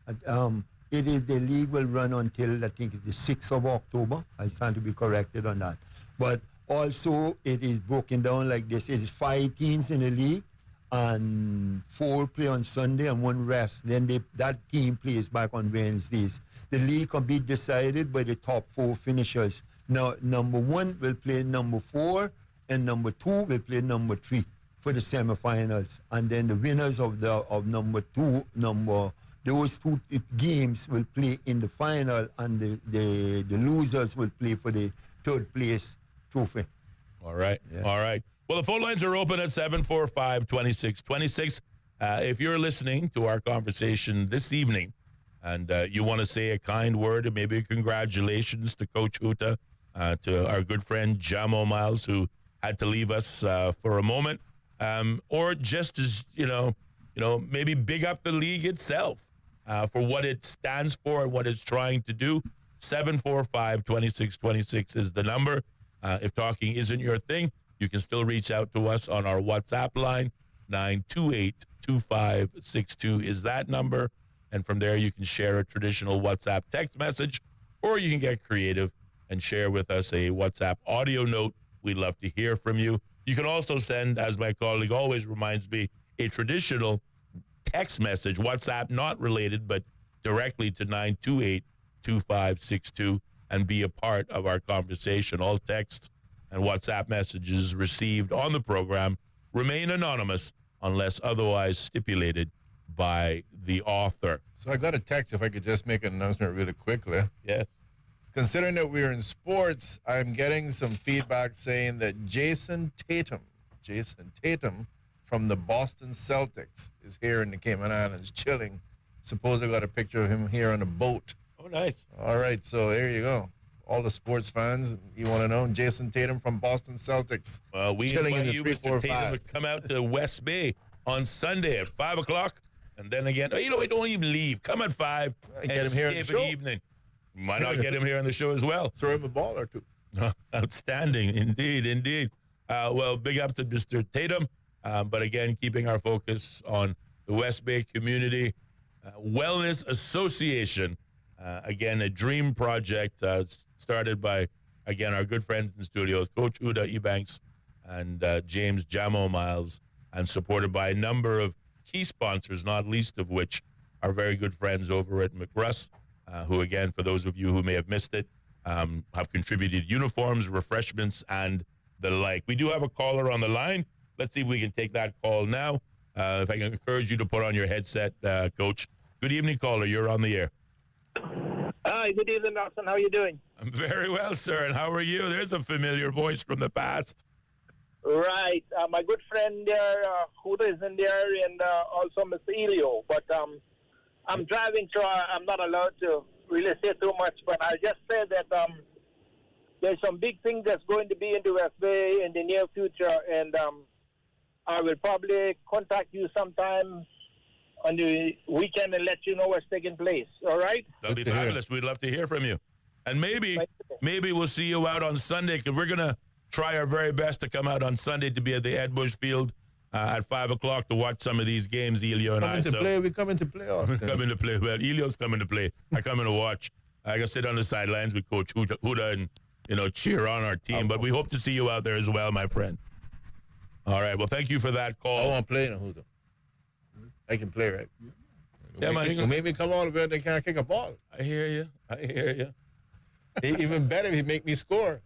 The league will run until I think the 6th of October. I stand to be corrected on that. But also, it is broken down like this: it is 5 teams in the league, and 4 play on Sunday and 1 rest. Then that team plays back on Wednesdays. The league can be decided by the top 4 finishers. Now, number 1 will play number 4, and number 2 will play number 3 for the semifinals. And then the winners of number 2, those 2 games will play in the final, and the losers will play for the 3rd place trophy. All right. Yeah. All right. Well, the phone lines are open at 745-2626. If you're listening to our conversation this evening and you want to say a kind word and maybe congratulations to Coach Huta, to our good friend Jamo Miles, who had to leave us for a moment, or just as, maybe big up the league itself for what it stands for and what it's trying to do, 745-2626 is the number. If talking isn't your thing, you can still reach out to us on our WhatsApp line. 928-2562 is that number. And from there, you can share a traditional WhatsApp text message, or you can get creative and share with us a WhatsApp audio note. We'd love to hear from you. You can also send, as my colleague always reminds me, a traditional text message, WhatsApp not related, but directly to 928-2562. and be a part of our conversation. All text and WhatsApp messages received on the program remain anonymous unless otherwise stipulated by the author. So I got a text, if I could just make an announcement really quickly. Yes. Considering that we're in sports, I'm getting some feedback saying that Jason Tatum from the Boston Celtics is here in the Cayman Islands chilling. Suppose I got a picture of him here on a boat. Oh, nice. All right, so there you go. All the sports fans, you want to know, Jason Tatum from Boston Celtics. We chilling in invite the you, 3, Mr. 4, Tatum, 5. to come out to West Bay on Sunday at 5 o'clock. And then again, we don't even leave. Come at 5 and get him here stay on the for the show. evening. Why not get him here on the show as well? Throw him a ball or two. Outstanding. Indeed. Well, big up to Mr. Tatum. But again, keeping our focus on the West Bay Community Wellness Association. Again, a dream project started by, again, our good friends in studios, Coach Uda Ebanks and James Jamo Miles, and supported by a number of key sponsors, not least of which our very good friends over at McRuss, who, again, for those of you who may have missed it, have contributed uniforms, refreshments, and the like. We do have a caller on the line. Let's see if we can take that call now. If I can encourage you to put on your headset, Coach. Good evening, caller. You're on the air. Hi, good evening, Austin. How are you doing? I'm very well, sir. And how are you? There's a familiar voice from the past. Right. My good friend there, Huda is in there, and also Mr. Ellio. But I'm driving, so I'm not allowed to really say too much. But I just said that there's some big things that's going to be in the West Bay in the near future, and I will probably contact you sometime on the weekend and let you know what's taking place. All right? That'll be fabulous. We'd love to hear from you. And maybe we'll see you out on Sunday, because we're going to try our very best to come out on Sunday to be at the Ed Bush Field at 5 o'clock to watch some of these games, Ellio and I. We're coming to play, Austin. We're coming to play. Well, Ellio's coming to play. I come in to watch. I can sit on the sidelines with Coach Huda and, cheer on our team. But we hope to see you out there as well, my friend. All right. Well, thank you for that call. I won't play no Huda. I can play, right? Yeah, man. Maybe come on, but they can't kick a ball. I hear you. Even better if he make me score.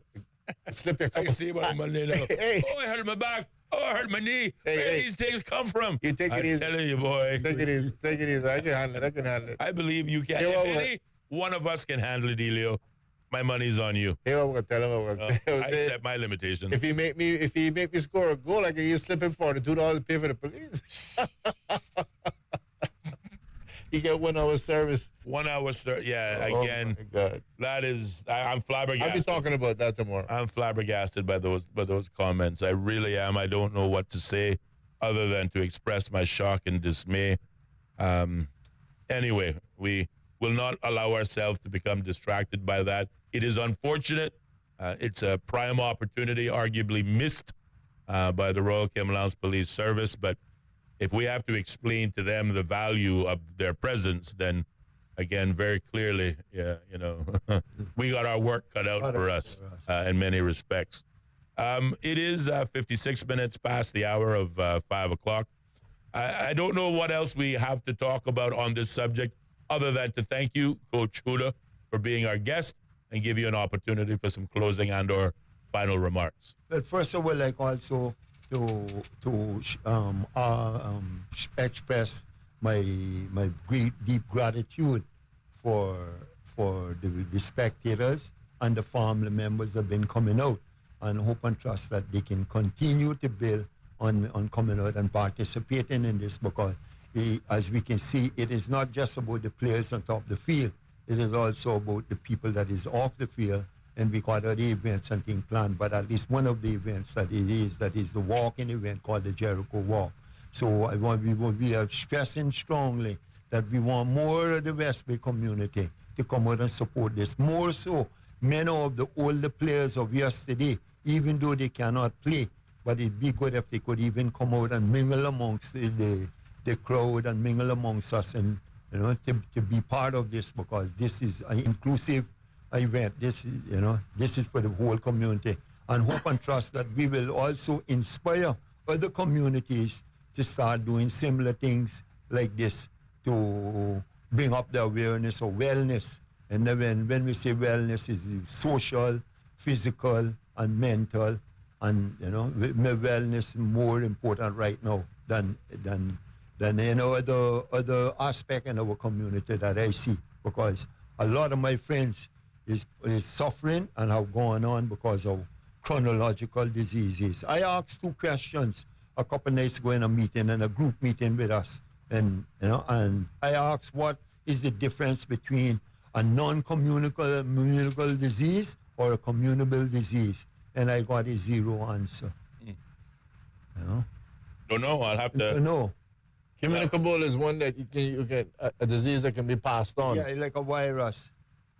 Slip your I can see him on Monday now. Hey. Oh, I hurt my back. Oh, I hurt my knee. Hey, Where hey. these things come from? You take it easy. I'm telling you, boy. Take it easy. I can handle it. I believe you can. You know If any one of us can handle it, Ellio, my money's on you. Here I'm gonna tell him I accept my limitations. If he make me score a goal, I can use slipping for the $2 to pay for the police. You get 1 hour service. 1 hour service. Yeah, again. Oh my God. That is, I'm flabbergasted. I'll be talking about that tomorrow. I'm flabbergasted by those comments. I really am. I don't know what to say other than to express my shock and dismay. Anyway, we will not allow ourselves to become distracted by that. It is unfortunate. It's a prime opportunity, arguably missed by the Royal Cayman Islands Police Service. But if we have to explain to them the value of their presence, then again, very clearly, we got our work cut out for us in many respects. It is 56 minutes past the hour of 5 o'clock. I don't know what else we have to talk about on this subject other than to thank you, Coach Huda, for being our guest and give you an opportunity for some closing and or final remarks. But first of all, like also to express my great deep gratitude for the spectators and the family members that have been coming out, and hope and trust that they can continue to build on coming out and participating in this, because as we can see, it is not just about the players on top of the field. It is also about the people that is off the field, and we got other events and things planned, but at least one of the events that is the walking event called the Jericho Walk. So we are stressing strongly that we want more of the West Bay community to come out and support this. More so, many of the older players of yesterday, even though they cannot play, but it'd be good if they could even come out and mingle amongst the crowd and mingle amongst us, and to be part of this, because this is an inclusive event. This is for the whole community, and hope and trust that we will also inspire other communities to start doing similar things like this to bring up the awareness of wellness And then when we say wellness, is social, physical, and mental, and wellness is more important right now than any other aspect in our community that I see, because a lot of my friends is suffering and have gone on because of chronological diseases. I asked 2 questions a couple nights ago in a group meeting with us, and I asked what is the difference between a non-communicable disease or a communicable disease, and I got a 0 answer. Don't know. I'll have to. No. Communicable is one that you can a disease that can be passed on. Yeah, like a virus.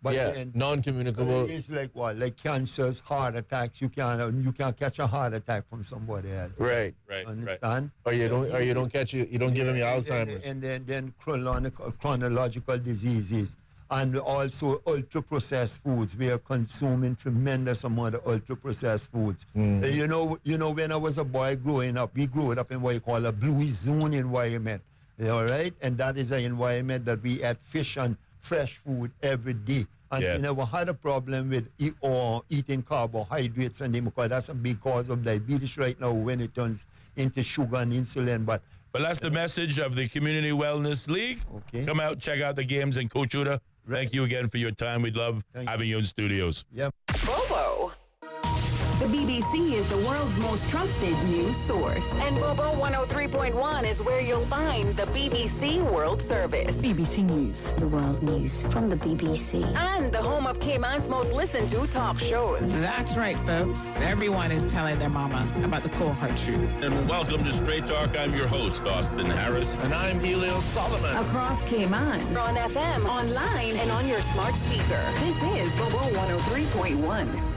But then, non-communicable. It's like what? Like cancers, heart attacks. You can't catch a heart attack from somebody else. Right. Understand? Or you don't give them your Alzheimer's. And then chronological diseases. And also ultra-processed foods. We are consuming tremendous amount of ultra-processed foods. You know, when I was a boy growing up, we grew up in what you call a blue zone environment. All right? And that is an environment that we ate fish and fresh food every day. And we never had a problem with eating carbohydrates, and because that's a big cause of diabetes right now when it turns into sugar and insulin. But that's the message of the Community Wellness League. Okay. Come out, check out the games, and Coach Uda, thank you again for your time. We'd love having you in studios. Yep. Bobo. The BBC is the world's most trusted news source. And Bobo 103.1 is where you'll find the BBC World Service. BBC News. The world news from the BBC. And the home of Cayman's most listened to top shows. That's right, folks. Everyone is telling their mama about the cold hard truth. And welcome to Straight Talk. I'm your host, Austin Harris. And I'm Ellio Solomon. Across Cayman, on FM, online, and on your smart speaker. This is Bobo 103.1.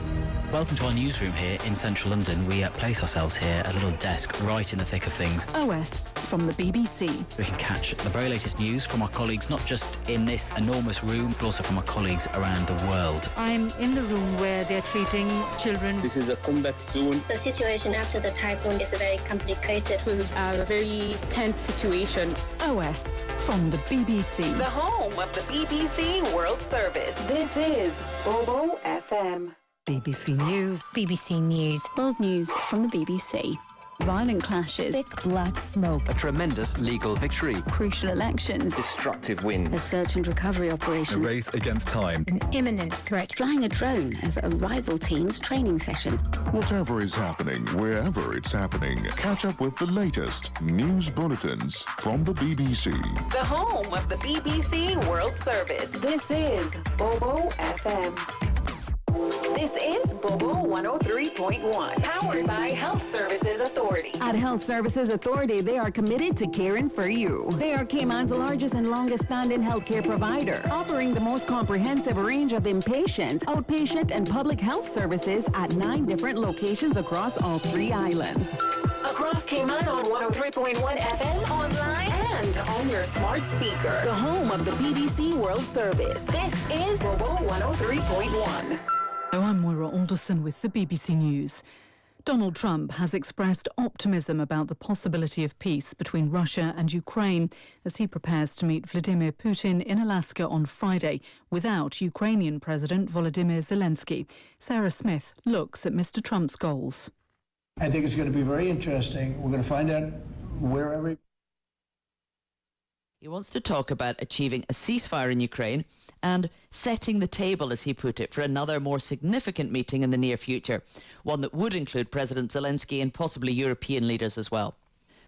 Welcome to our newsroom here in central London. We place ourselves here at a little desk right in the thick of things. OS from the BBC. We can catch the very latest news from our colleagues, not just in this enormous room, but also from our colleagues around the world. I'm in the room where they're treating children. This is a combat zone. The situation after the typhoon is very complicated. It was a very tense situation. OS from the BBC. The home of the BBC World Service. This is Bobo FM. BBC News. BBC News. World news from the BBC. Violent clashes, thick black smoke, a tremendous legal victory, crucial elections, destructive winds, a search and recovery operation, a race against time, an imminent threat, flying a drone over a rival team's training session. Whatever is happening, wherever it's happening, catch up with the latest news bulletins from the BBC. The home of the BBC World Service. This is Bobo FM. This is Bobo 103.1, powered by Health Services Authority. At Health Services Authority, they are committed to caring for you. They are Cayman's largest and longest-standing healthcare provider, offering the most comprehensive range of inpatient, outpatient, and public health services at 9 different locations across all 3 islands. Across Cayman on 103.1 FM, online, and on your smart speaker. The home of the BBC World Service. This is Bobo 103.1. I'm Moira Alderson with the BBC News. Donald Trump has expressed optimism about the possibility of peace between Russia and Ukraine as he prepares to meet Vladimir Putin in Alaska on Friday without Ukrainian President Volodymyr Zelensky. Sarah Smith looks at Mr. Trump's goals. I think it's going to be very interesting. We're going to find out where every... He wants to talk about achieving a ceasefire in Ukraine and setting the table, as he put it, for another more significant meeting in the near future, one that would include President Zelensky and possibly European leaders as well.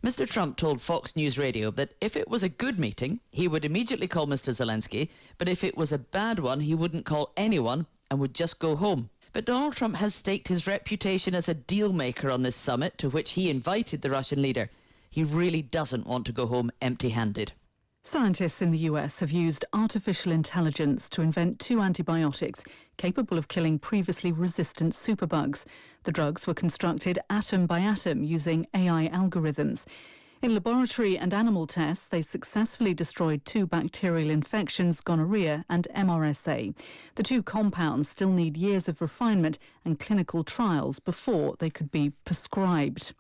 Mr. Trump told Fox News Radio that if it was a good meeting, he would immediately call Mr. Zelensky, but if it was a bad one, he wouldn't call anyone and would just go home. But Donald Trump has staked his reputation as a deal maker on this summit, to which he invited the Russian leader. He really doesn't want to go home empty-handed. Scientists in the US have used artificial intelligence to invent 2 antibiotics capable of killing previously resistant superbugs. The drugs were constructed atom by atom using AI algorithms. In laboratory and animal tests, they successfully destroyed 2 bacterial infections, gonorrhea and MRSA. The 2 compounds still need years of refinement and clinical trials before they could be prescribed.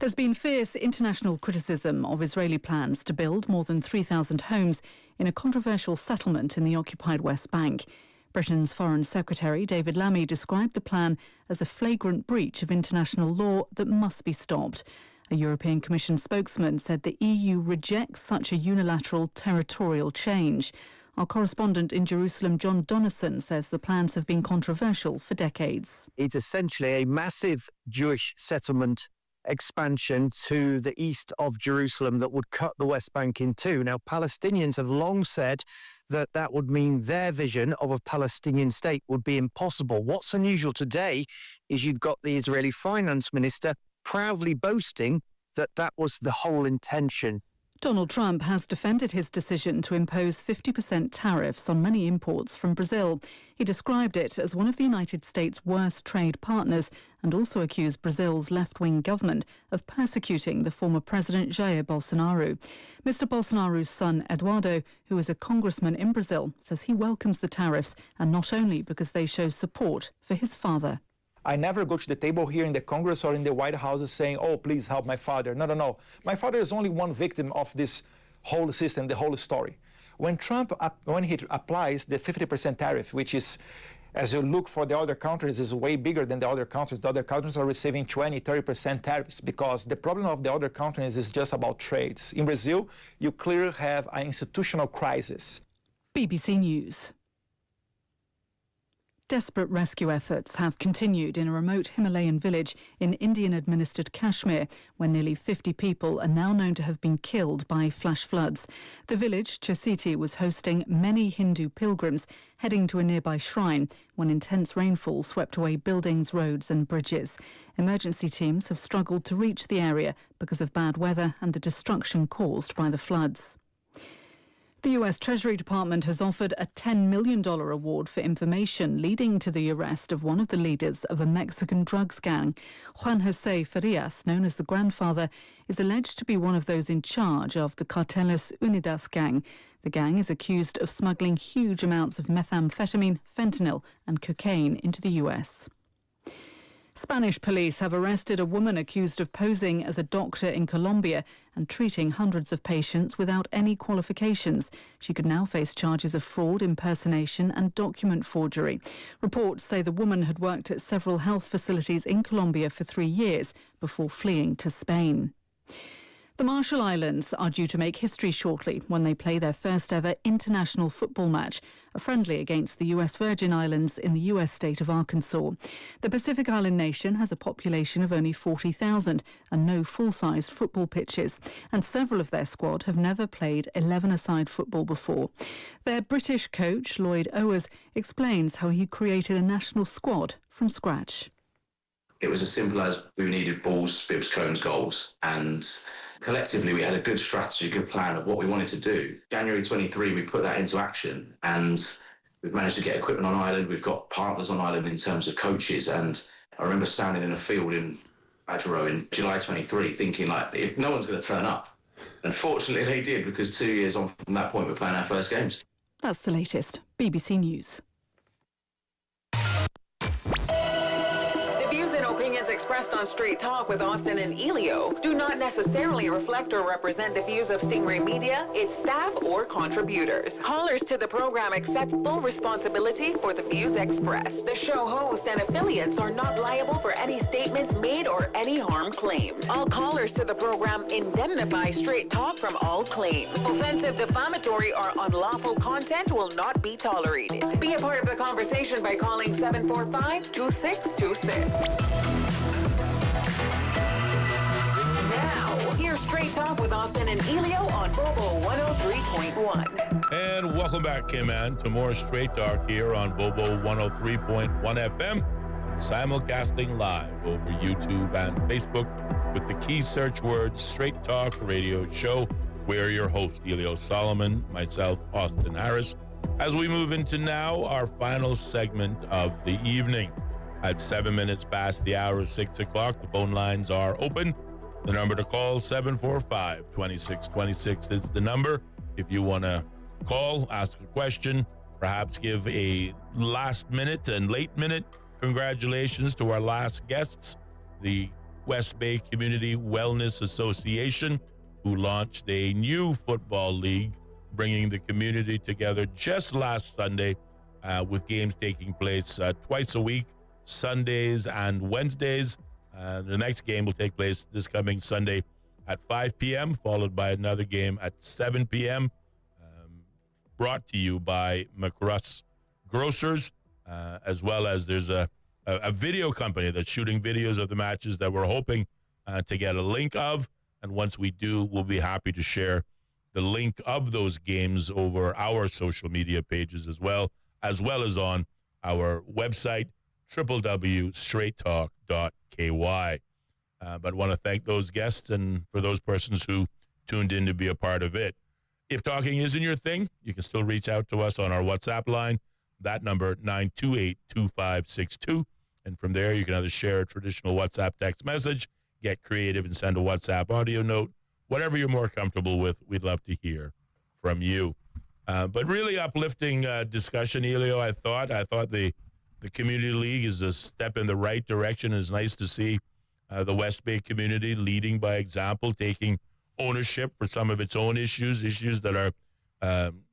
There's been fierce international criticism of Israeli plans to build more than 3,000 homes in a controversial settlement in the occupied West Bank. Britain's Foreign Secretary David Lammy described the plan as a flagrant breach of international law that must be stopped. A European Commission spokesman said the EU rejects such a unilateral territorial change. Our correspondent in Jerusalem, John Donison, says the plans have been controversial for decades. It's essentially a massive Jewish settlement expansion to the east of Jerusalem that would cut the West Bank in two. Now, Palestinians have long said that that would mean their vision of a Palestinian state would be impossible. What's unusual today is you've got the Israeli finance minister proudly boasting that that was the whole intention. Donald Trump has defended his decision to impose 50% tariffs on many imports from Brazil. He described it as one of the United States' worst trade partners and also accused Brazil's left-wing government of persecuting the former President Jair Bolsonaro. Mr. Bolsonaro's son, Eduardo, who is a congressman in Brazil, says he welcomes the tariffs, and not only because they show support for his father. I never go to the table here in the Congress or in the White House saying, oh, please help my father. No. My father is only one victim of this whole system, the whole story. When he applies the 50% tariff, which is, as you look for the other countries, is way bigger than the other countries. The other countries are receiving 20, 30% tariffs because the problem of the other countries is just about trades. In Brazil, you clearly have an institutional crisis. BBC News. Desperate rescue efforts have continued in a remote Himalayan village in Indian-administered Kashmir, where nearly 50 people are now known to have been killed by flash floods. The village, Chositi, was hosting many Hindu pilgrims heading to a nearby shrine when intense rainfall swept away buildings, roads and bridges. Emergency teams have struggled to reach the area because of bad weather and the destruction caused by the floods. The US Treasury Department has offered a $10 million award for information leading to the arrest of one of the leaders of a Mexican drugs gang. Juan Jose Farias, known as the grandfather, is alleged to be one of those in charge of the Carteles Unidas gang. The gang is accused of smuggling huge amounts of methamphetamine, fentanyl and cocaine into the US. Spanish police have arrested a woman accused of posing as a doctor in Colombia and treating hundreds of patients without any qualifications. She could now face charges of fraud, impersonation and document forgery. Reports say the woman had worked at several health facilities in Colombia for 3 years before fleeing to Spain. The Marshall Islands are due to make history shortly when they play their first ever international football match, a friendly against the US Virgin Islands in the US state of Arkansas. The Pacific Island nation has a population of only 40,000 and no full-sized football pitches, and several of their squad have never played 11-a-side football before. Their British coach, Lloyd Owers, explains how he created a national squad from scratch. It was as simple as we needed balls, bibs, cones, goals, and collectively we had a good strategy, good plan of what we wanted to do. January 23, we put that into action, and we've managed to get equipment on island. We've got partners on island in terms of coaches, and I remember standing in a field in Badgerrow in July 23 thinking, like, if no one's going to turn up. And fortunately they did, because 2 years on from that point we're playing our first games. That's the latest. BBC News. Opinions expressed on Straight Talk with Austin and Ellio do not necessarily reflect or represent the views of Stingray Media, its staff, or contributors. Callers to the program accept full responsibility for the views expressed. The show host and affiliates are not liable for any statements made or any harm claimed. All callers to the program indemnify Straight Talk from all claims. Offensive, defamatory, or unlawful content will not be tolerated. Be a part of the conversation by calling 745-2626. Now, here's Straight Talk with Austin and Ellio on Bobo 103.1. And welcome back, K-Man, to more Straight Talk here on Bobo 103.1 FM, simulcasting live over YouTube and Facebook with the key search words Straight Talk Radio Show. We're your host, Ellio Solomon, myself, Austin Harris, as we move into now our final segment of the evening. At 7 minutes past the hour of 6 o'clock, the phone lines are open. The number to call, 745-2626 is the number. If you want to call, ask a question, perhaps give a last minute and late minute congratulations to our last guests, the West Bay Community Wellness Association, who launched a new football league, bringing the community together just last Sunday, with games taking place twice a week, Sundays and Wednesdays. The next game will take place this coming Sunday at 5 p.m., followed by another game at 7 p.m., brought to you by McRuss Grocers, as well as there's a video company that's shooting videos of the matches that we're hoping to get a link of. And once we do, we'll be happy to share the link of those games over our social media pages as well as on our website, www.straighttalk.ky. But want to thank those guests and for those persons who tuned in to be a part of it. If talking isn't your thing, you can still reach out to us on our WhatsApp line, that number 928-2562. And from there, you can either share a traditional WhatsApp text message, get creative and send a WhatsApp audio note, whatever you're more comfortable with. We'd love to hear from you. But really uplifting discussion, Ellio, I thought the Community League is a step in the right direction. It's nice to see the West Bay community leading by example, taking ownership for some of its own issues that are,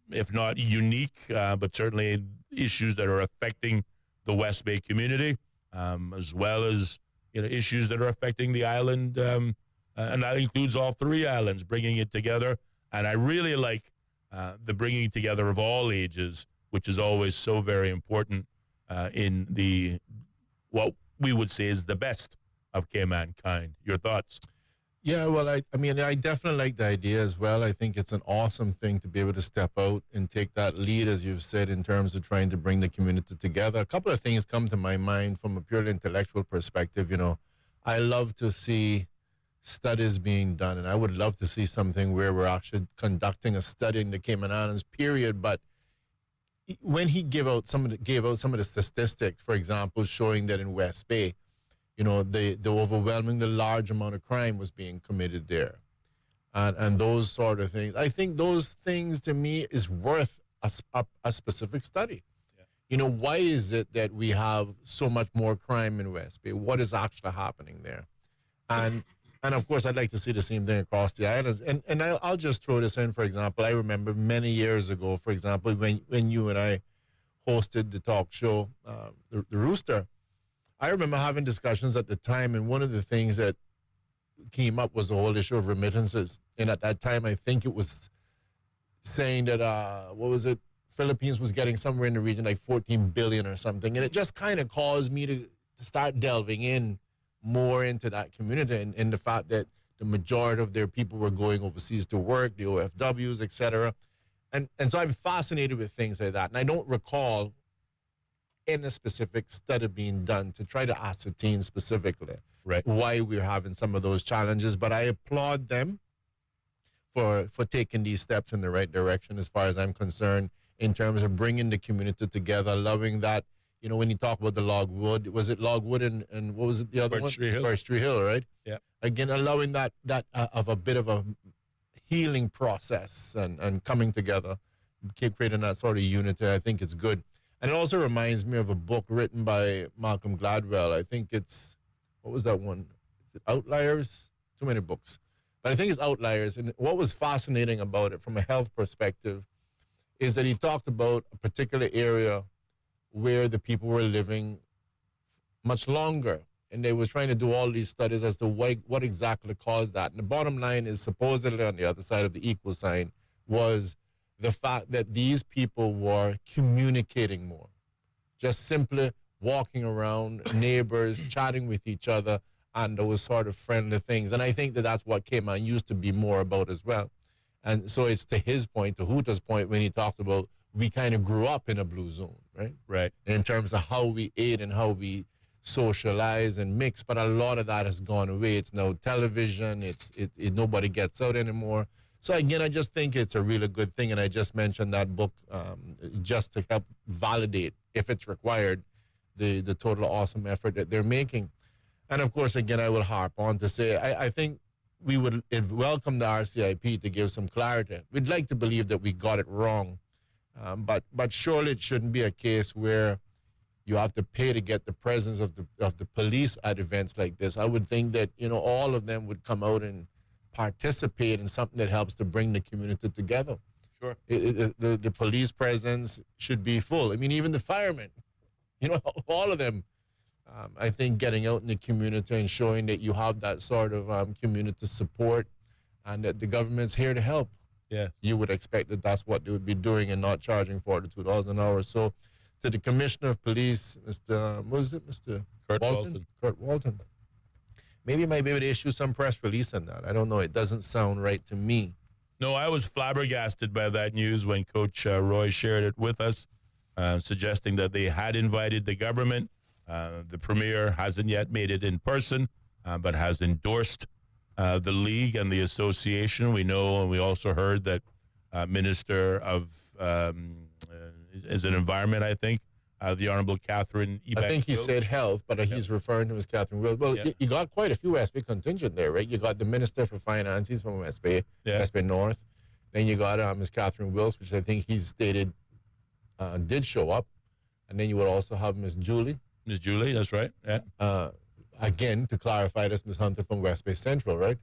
if not unique, but certainly issues that are affecting the West Bay community, as well as issues that are affecting the island, and that includes all three islands, bringing it together. And I really like the bringing together of all ages, which is always so very important in what we would say is the best of K-Mankind. Your thoughts? Yeah, well, I mean, I definitely like the idea as well. I think it's an awesome thing to be able to step out and take that lead, as you've said, in terms of trying to bring the community together. A couple of things come to my mind from a purely intellectual perspective. I love to see studies being done, and I would love to see something where we're actually conducting a study in the Cayman Islands, period. But when he gave out some of the statistics, for example, showing that in West Bay, the overwhelmingly large amount of crime was being committed there, and those sort of things. I think those things to me is worth a specific study. Yeah. Why is it that we have so much more crime in West Bay? What is actually happening there? And of course, I'd like to see the same thing across the islands. And I'll just throw this in, for example. I remember many years ago, for example, when you and I hosted the talk show, the Rooster, I remember having discussions at the time, and one of the things that came up was the whole issue of remittances. And at that time, I think it was saying that, Philippines was getting somewhere in the region like 14 billion or something. And it just kind of caused me to start delving in more into that community and the fact that the majority of their people were going overseas to work, the OFWs, et cetera. And so I'm fascinated with things like that. And I don't recall in a specific study being done to try to ascertain specifically why we're having some of those challenges. But I applaud them for taking these steps in the right direction as far as I'm concerned, in terms of bringing the community together, loving that. When you talk about the logwood, was it logwood and what was it, the other one? Birch Tree Hill, right? Yeah. Again, allowing that of a bit of a healing process and coming together, keep creating that sort of unity. I think it's good. And it also reminds me of a book written by Malcolm Gladwell. I think it's, what was that one? Is it Outliers? Too many books. But I think it's Outliers. And what was fascinating about it from a health perspective is that he talked about a particular area where the people were living much longer. And they were trying to do all these studies as to what exactly caused that. And the bottom line is, supposedly on the other side of the equal sign, was the fact that these people were communicating more, just simply walking around, neighbors, chatting with each other, and those sort of friendly things. And I think that that's what Cayman used to be more about as well. And so it's to his point, to Huta's point, when he talks about we kind of grew up in a blue zone, right? Right. In terms of how we ate and how we socialize and mix, but a lot of that has gone away. It's now television. Nobody gets out anymore. So again, I just think it's a really good thing, and I just mentioned that book just to help validate, if it's required, the total awesome effort that they're making. And of course, again, I will harp on to say I think we would welcome the RCIP to give some clarity. We'd like to believe that we got it wrong, but surely it shouldn't be a case where you have to pay to get the presence of the police at events like this. I would think that, you know, all of them would come out and participate in something that helps to bring the community together. Sure. The police presence should be full. I mean, even the firemen, you know, all of them. I think getting out in the community and showing that you have that sort of community support and that the government's here to help. Yeah. You would expect that that's what they would be doing and not charging $42 an hour. So to the Commissioner of Police, Mr. Kurt Walton. Kurt Walton. Maybe you might be able to issue some press release on that. I don't know. It doesn't sound right to me. No, I was flabbergasted by that news when Coach Roy shared it with us, suggesting that they had invited the government. The Premier hasn't yet made it in person, but has endorsed the league and the association. We know, and we also heard that Minister of is it Environment, I think, the Honorable Catherine Ebeck. I think he said health, but he's referring to him as Catherine Wills. Well, you got quite a few West Bay contingent there, right? You got the Minister for Finances from West Bay, West Bay North. Then you got Ms. Catherine Wills, which I think he's stated did show up. And then you would also have Ms. Julie. Ms. Julie, that's right. Yeah. Again, to clarify, that's Ms. Hunter from West Bay Central, right?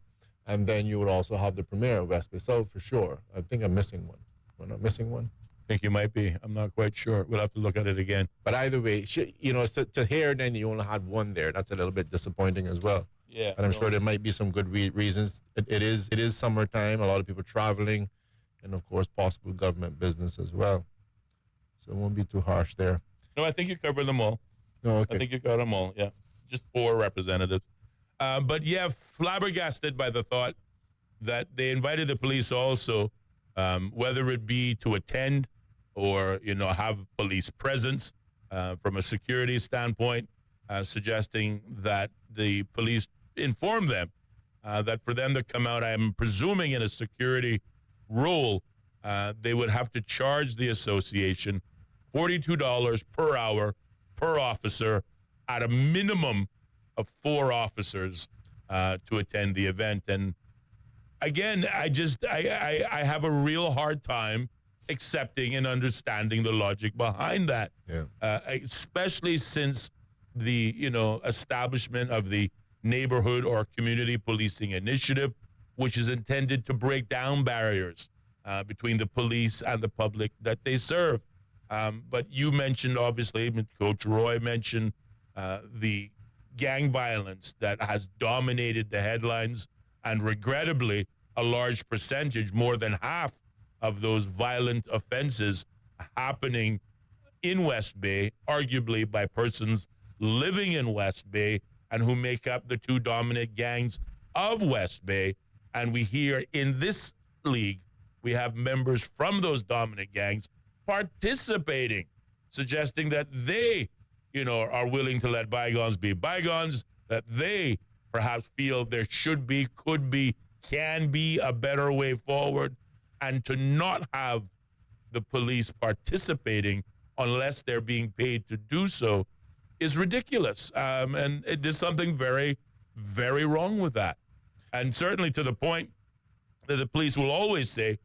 And then you would also have the Premier of West Bay South for sure. I think I'm missing one. We're not missing one. I think you might be. I'm not quite sure. We'll have to look at it again. But either way, you know, to hear then you only had one there, that's a little bit disappointing as well. Yeah. And I'm sure there might be some good reasons. It is summertime, a lot of people traveling, and of course possible government business as well. So it won't be too harsh there. No, I think you covered them all. Oh, okay. I think you got them all, yeah. Just 4 representatives. But yeah, flabbergasted by the thought that they invited the police also, whether it be to attend or, you know, have police presence from a security standpoint, suggesting that the police inform them that for them to come out, I'm presuming in a security role, they would have to charge the association $42 per hour per officer at a minimum of 4 officers to attend the event. And again, I have a real hard time accepting and understanding the logic behind that. Yeah. Especially since the, you know, establishment of the neighborhood or community policing initiative, which is intended to break down barriers between the police and the public that they serve. But you mentioned, obviously, Coach Roy mentioned the gang violence that has dominated the headlines, and regrettably, a large percentage, more than half of those violent offenses happening in West Bay, arguably by persons living in West Bay and who make up the 2 dominant gangs of West Bay. And we hear in this league, we have members from those dominant gangs participating, suggesting that they, you know, are willing to let bygones be bygones, that they perhaps feel there should be, could be, can be a better way forward, and to not have the police participating unless they're being paid to do so is ridiculous. And there's something very, very wrong with that. And certainly to the point that the police will always say,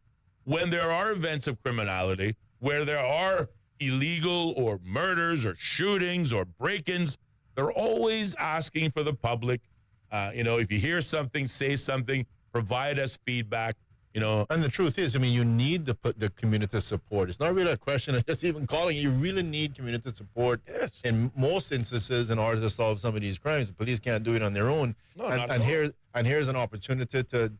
when there are events of criminality, where there are illegal or murders or shootings or break-ins, they're always asking for the public, you know, if you hear something, say something, provide us feedback, you know. And the truth is, I mean, you need the community support. It's not really a question of just even calling. You really need community support in most instances in order to solve some of these crimes. The police can't do it on their own. No, and here's an opportunity to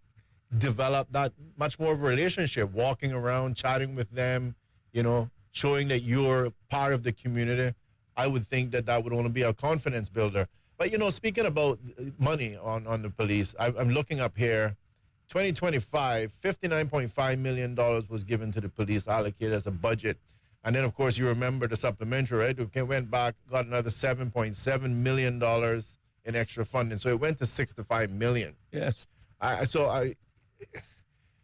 develop that much more of a relationship, walking around, chatting with them, you know, showing that you're part of the community. I would think that would only be a confidence builder. But, you know, speaking about money on the police, I'm looking up here. 2025, $59.5 million was given to the police, allocated as a budget. And then, of course, you remember the supplementary, right? We went back, got another $7.7 million in extra funding. So it went to $65 million. Yes.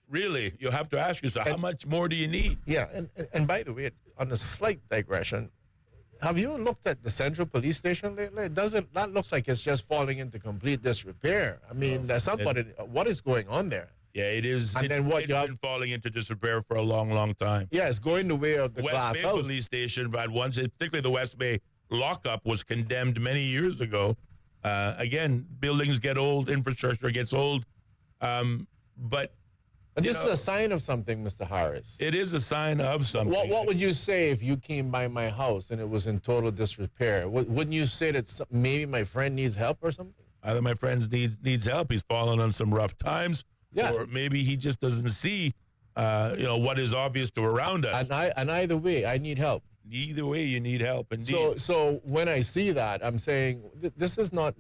Really, you have to ask yourself, how much more do you need? Yeah, and by the way, on a slight digression, have you looked at the Central Police Station lately? That looks like it's just falling into complete disrepair. I mean, what is going on there? Yeah, it is. And then what? It's been falling into disrepair for a long, long time. Yeah, it's going the way of the West glass Bay house. Police Station, but particularly the West Bay lockup was condemned many years ago. Again, buildings get old, infrastructure gets old, but this is a sign of something, Mr. Harris. It is a sign of something. What would you say if you came by my house and it was in total disrepair? Wouldn't you say that maybe my friend needs help or something? Either my friend needs help, he's fallen on some rough times, or maybe he just doesn't see, what is obvious to around us. And either way, I need help. Either way, you need help, indeed. So when I see that, I'm saying this is not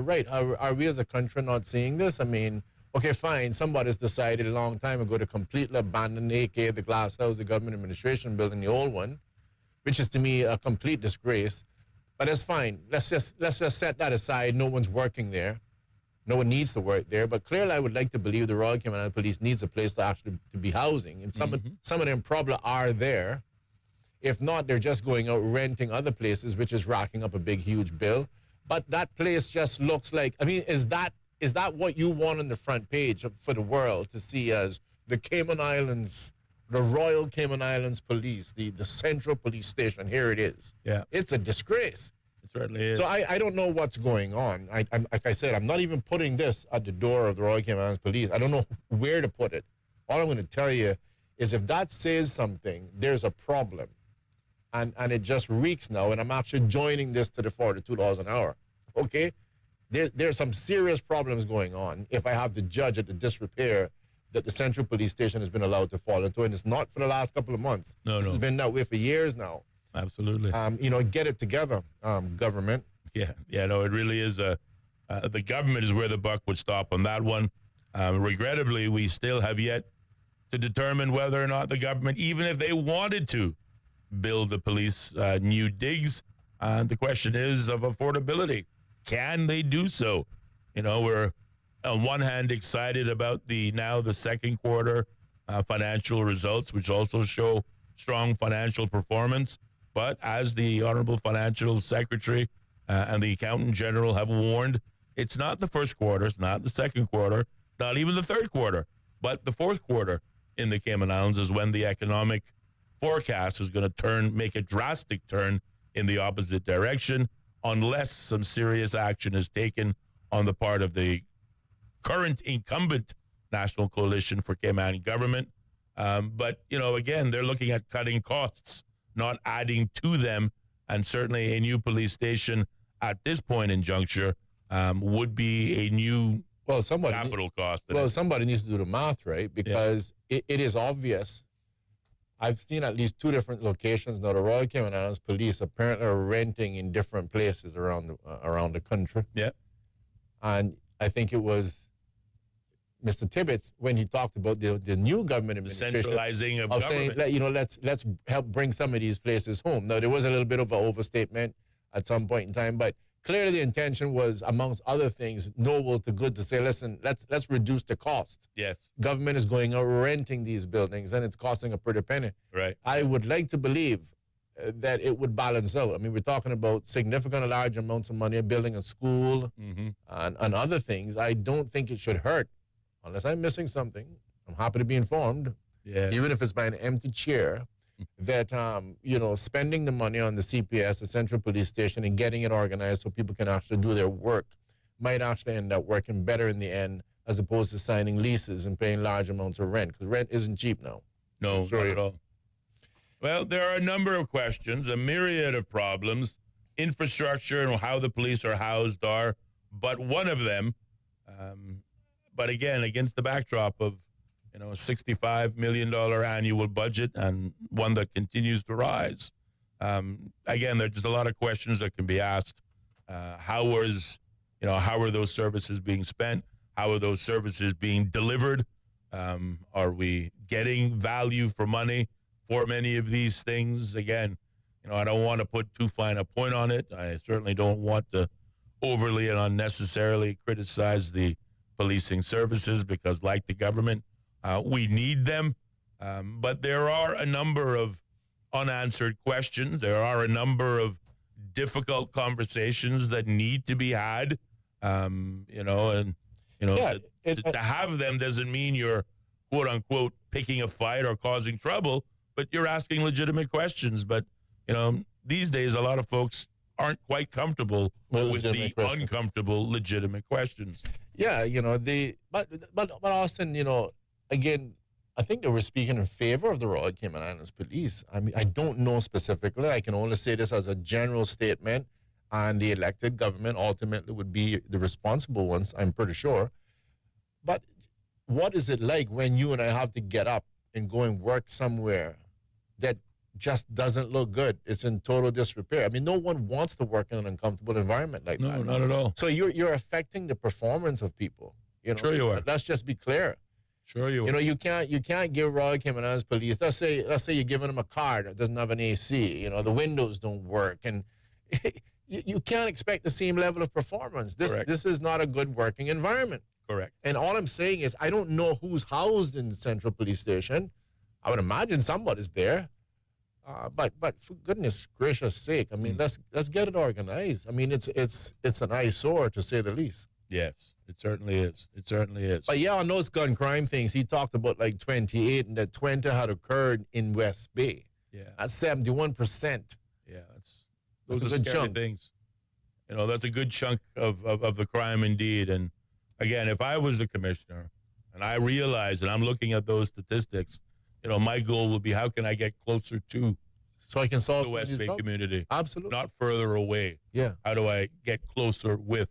right. Are we as a country not seeing this? I mean, okay, fine. Somebody's decided a long time ago to completely abandon AK, the glass house, the government administration building, the old one, which is to me a complete disgrace. But that's fine. Let's just set that aside. No one's working there. No one needs to work there. But clearly, I would like to believe the Royal Cayman Police needs a place to actually to be housing, and some of them probably are there. If not, they're just going out renting other places, which is racking up a big, huge bill. But that place just looks like, I mean, is that what you want on the front page for the world to see as the Cayman Islands, the Royal Cayman Islands Police, the Central Police Station? Here it is. Yeah. It's a disgrace. It certainly is. So I don't know what's going on. I'm like I said, I'm not even putting this at the door of the Royal Cayman Islands Police. I don't know where to put it. All I'm going to tell you is if that says something, there's a problem. And it just reeks now, and I'm actually joining this to the $42 an hour, okay? There's some serious problems going on if I have to judge at the disrepair that the Central Police Station has been allowed to fall into, and it's not for the last couple of months. This has been that way for years now. Absolutely. Get it together, government. Yeah, no, it really is. The government is where the buck would stop on that one. Regrettably, we still have yet to determine whether or not the government, even if they wanted to, build the police new digs. The question is of affordability. Can they do so? We're on one hand excited about the second quarter financial results, which also show strong financial performance. But as the Honorable Financial Secretary and the Accountant General have warned, it's not the first quarter, it's not the second quarter, not even the third quarter, but the fourth quarter in the Cayman Islands is when the economic forecast is going to make a drastic turn in the opposite direction unless some serious action is taken on the part of the current incumbent National Coalition for Cayman Government. But, again, they're looking at cutting costs, not adding to them. And certainly a new police station at this point in juncture would be a new capital cost. Somebody needs to do the math, right? Because it is obvious. I've seen at least two different locations now. The Royal Cayman Islands Police apparently are renting in different places around the country. Yeah. And I think it was Mr. Tibbetts when he talked about the new government administration. Centralizing of government. Saying, let's help bring some of these places home. Now, there was a little bit of an overstatement at some point in time, but clearly the intention was, amongst other things, noble to good, to say, listen, let's reduce the cost. Yes. Government is going out renting these buildings, and it's costing a pretty penny. Right. I would like to believe that it would balance out. I mean, we're talking about significant large amounts of money, building a school and other things. I don't think it should hurt, unless I'm missing something. I'm happy to be informed, even if it's by an empty chair, that, spending the money on the CPS, the Central Police Station, and getting it organized so people can actually do their work might actually end up working better in the end as opposed to signing leases and paying large amounts of rent, because rent isn't cheap now. No, not at all. Well, there are a number of questions, a myriad of problems. Infrastructure and how the police are housed are but one of them. But again, against the backdrop of a $65 million annual budget and one that continues to rise. Again, there's just a lot of questions that can be asked. How are those services being spent? How are those services being delivered? Are we getting value for money for many of these things? Again, I don't want to put too fine a point on it. I certainly don't want to overly and unnecessarily criticize the policing services because, like the government, we need them. But there are a number of unanswered questions. There are a number of difficult conversations that need to be had. To have them doesn't mean you're, quote unquote, picking a fight or causing trouble, but you're asking legitimate questions. But, these days, a lot of folks aren't quite comfortable with the legitimate questions. uncomfortable, legitimate questions. Yeah, but Austin, again, I think they were speaking in favor of the Royal Cayman Islands Police. I mean, I don't know specifically. I can only say this as a general statement, and the elected government ultimately would be the responsible ones, I'm pretty sure. But what is it like when you and I have to get up and go and work somewhere that just doesn't look good? It's in total disrepair. I mean, no one wants to work in an uncomfortable environment like that. No, not at all. So you're affecting the performance of people. Sure you are. Let's just be clear. Sure you are. You can't give Royal Cayman Islands Police. Let's say you're giving them a car that doesn't have an AC. The windows don't work, and you can't expect the same level of performance. This is not a good working environment. Correct. And all I'm saying is I don't know who's housed in the Central Police Station. I would imagine somebody's there. But for goodness gracious sake, I mean, let's get it organized. I mean, it's an eyesore to say the least. Yes, it certainly is. It certainly is. But yeah, on those gun crime things, he talked about like 28, and that 20 had occurred in West Bay. Yeah, that's 71%. Yeah, those are a good scary chunk. things. That's a good chunk of the crime indeed. And again, if I was the commissioner and I realized and I'm looking at those statistics, my goal would be how can I get closer to so I can solve the West Bay community? Absolutely. Not further away. Yeah. How do I get closer with?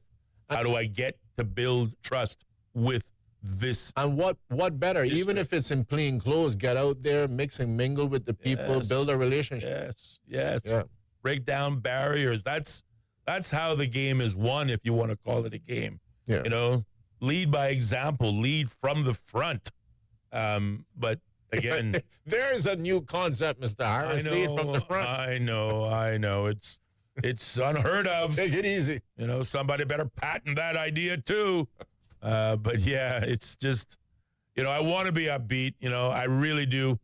How do I get to build trust with this? And what better? district? Even if it's in plain clothes, get out there, mix and mingle with the people, build a relationship. Yes. Yeah. Break down barriers. That's how the game is won, if you want to call it a game. Yeah. Lead by example, lead from the front. But again, there's a new concept, Mr. Harris. Lead from the front. I know. It's unheard of. Take it easy. Somebody better patent that idea too. But yeah, it's just, I want to be upbeat. I really do.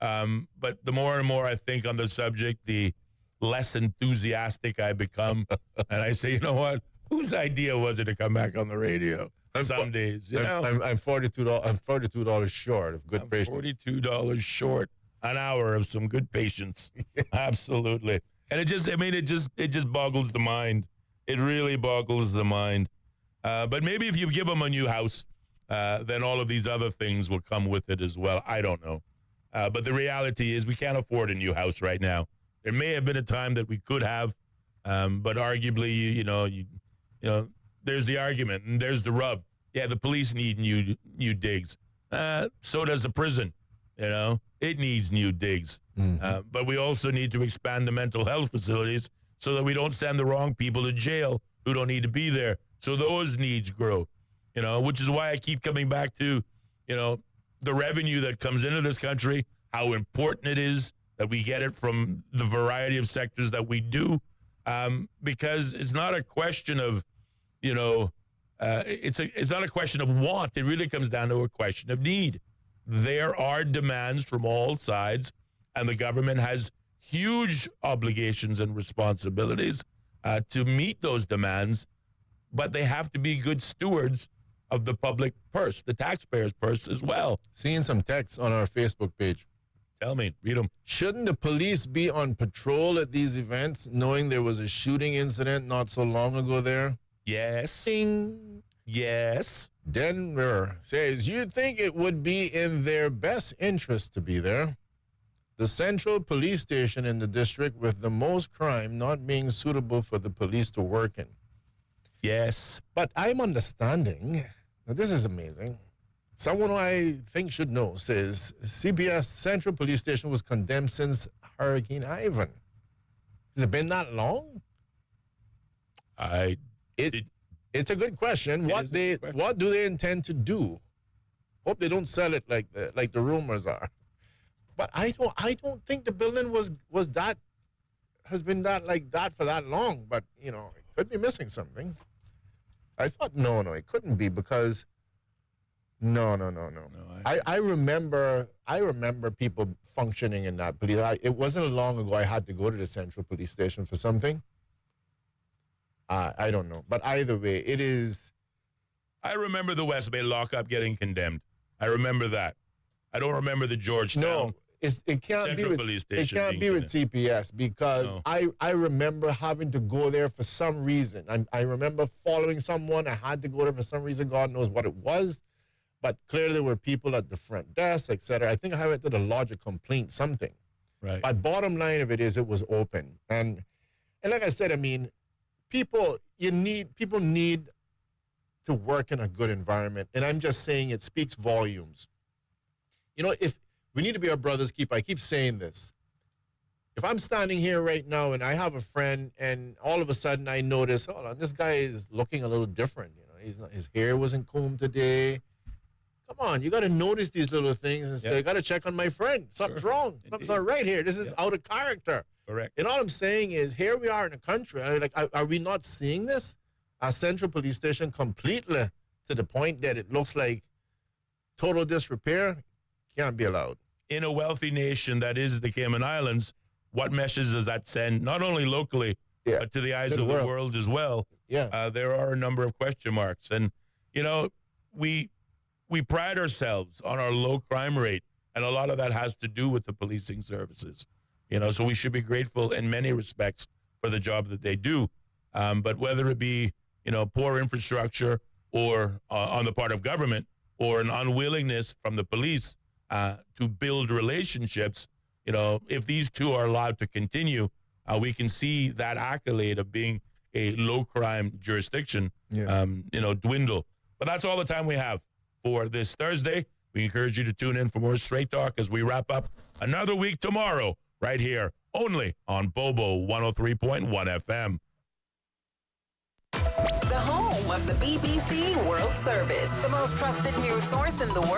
But the more and more I think on the subject, the less enthusiastic I become. And I say, you know what? Whose idea was it to come back on the radio? Some days, I'm $42. I'm $42 short of good patience. $42 short an hour of some good patience. Absolutely. And it just boggles the mind. It really boggles the mind. But maybe if you give them a new house, then all of these other things will come with it as well. I don't know. But the reality is we can't afford a new house right now. There may have been a time that we could have, but arguably, there's the argument and there's the rub. Yeah, the police need new digs. So does the prison. It needs new digs. But we also need to expand the mental health facilities so that we don't send the wrong people to jail who don't need to be there. So those needs grow, which is why I keep coming back to, the revenue that comes into this country, how important it is that we get it from the variety of sectors that we do, because it's not a question of, it's not a question of want. It really comes down to a question of need. There are demands from all sides, and the government has huge obligations and responsibilities to meet those demands, but they have to be good stewards of the public purse, the taxpayer's purse as well. Seeing some texts on our Facebook page. Tell me, read them. Shouldn't the police be on patrol at these events, knowing there was a shooting incident not so long ago there? Yes. Ding. Yes. Denver says, you'd think it would be in their best interest to be there. The central police station in the district with the most crime not being suitable for the police to work in. Yes. But I'm understanding, now this is amazing, someone who I think should know says CPS Central Police Station was condemned since Hurricane Ivan. Has it been that long? It's a good question. What do they intend to do? Hope they don't sell it like the rumors are. But I don't think the building has been like that for that long. But it could be missing something. I thought no, it couldn't be because no. I remember people functioning in that police. It wasn't long ago I had to go to the Central Police Station for something. I don't know. But either way, it is. I remember the West Bay lockup getting condemned. I remember that. I don't remember the Georgetown it can't Central be with, Police it Station can't being be with CPS because No. I remember having to go there for some reason. I remember following someone. I had to go there for some reason. God knows what it was. But clearly there were people at the front desk, et cetera. I think I went to the lodge a complaint, something. Right. But bottom line of it is it was open. And like I said, I mean, people need to work in a good environment. And I'm just saying it speaks volumes. You know, if we need to be our brother's keeper, I keep saying this. If I'm standing here right now and I have a friend and all of a sudden I notice, hold on, this guy is looking a little different. You know, his hair wasn't combed today. Come on, you got to notice these little things and say, I got to check on my friend. Something's wrong. Something's not right here. This is out of character. Correct. And all I'm saying is, here we are in a country. Are we not seeing this? Our Central Police Station completely to the point that it looks like total disrepair can't be allowed. In a wealthy nation that is the Cayman Islands, what message does that send, not only locally, but to the eyes of the world as well? Yeah. There are a number of question marks. And, you know, we pride ourselves on our low crime rate, and a lot of that has to do with the policing services. You know, so we should be grateful in many respects for the job that they do. But whether it be, you know, poor infrastructure or on the part of government or an unwillingness from the police to build relationships, you know, if these two are allowed to continue, we can see that accolade of being a low crime jurisdiction, you know, dwindle. But that's all the time we have for this Thursday. We encourage you to tune in for more Straight Talk as we wrap up another week tomorrow, right here, only on Bobo 103.1 FM. The home of the BBC World Service, the most trusted news source in the world.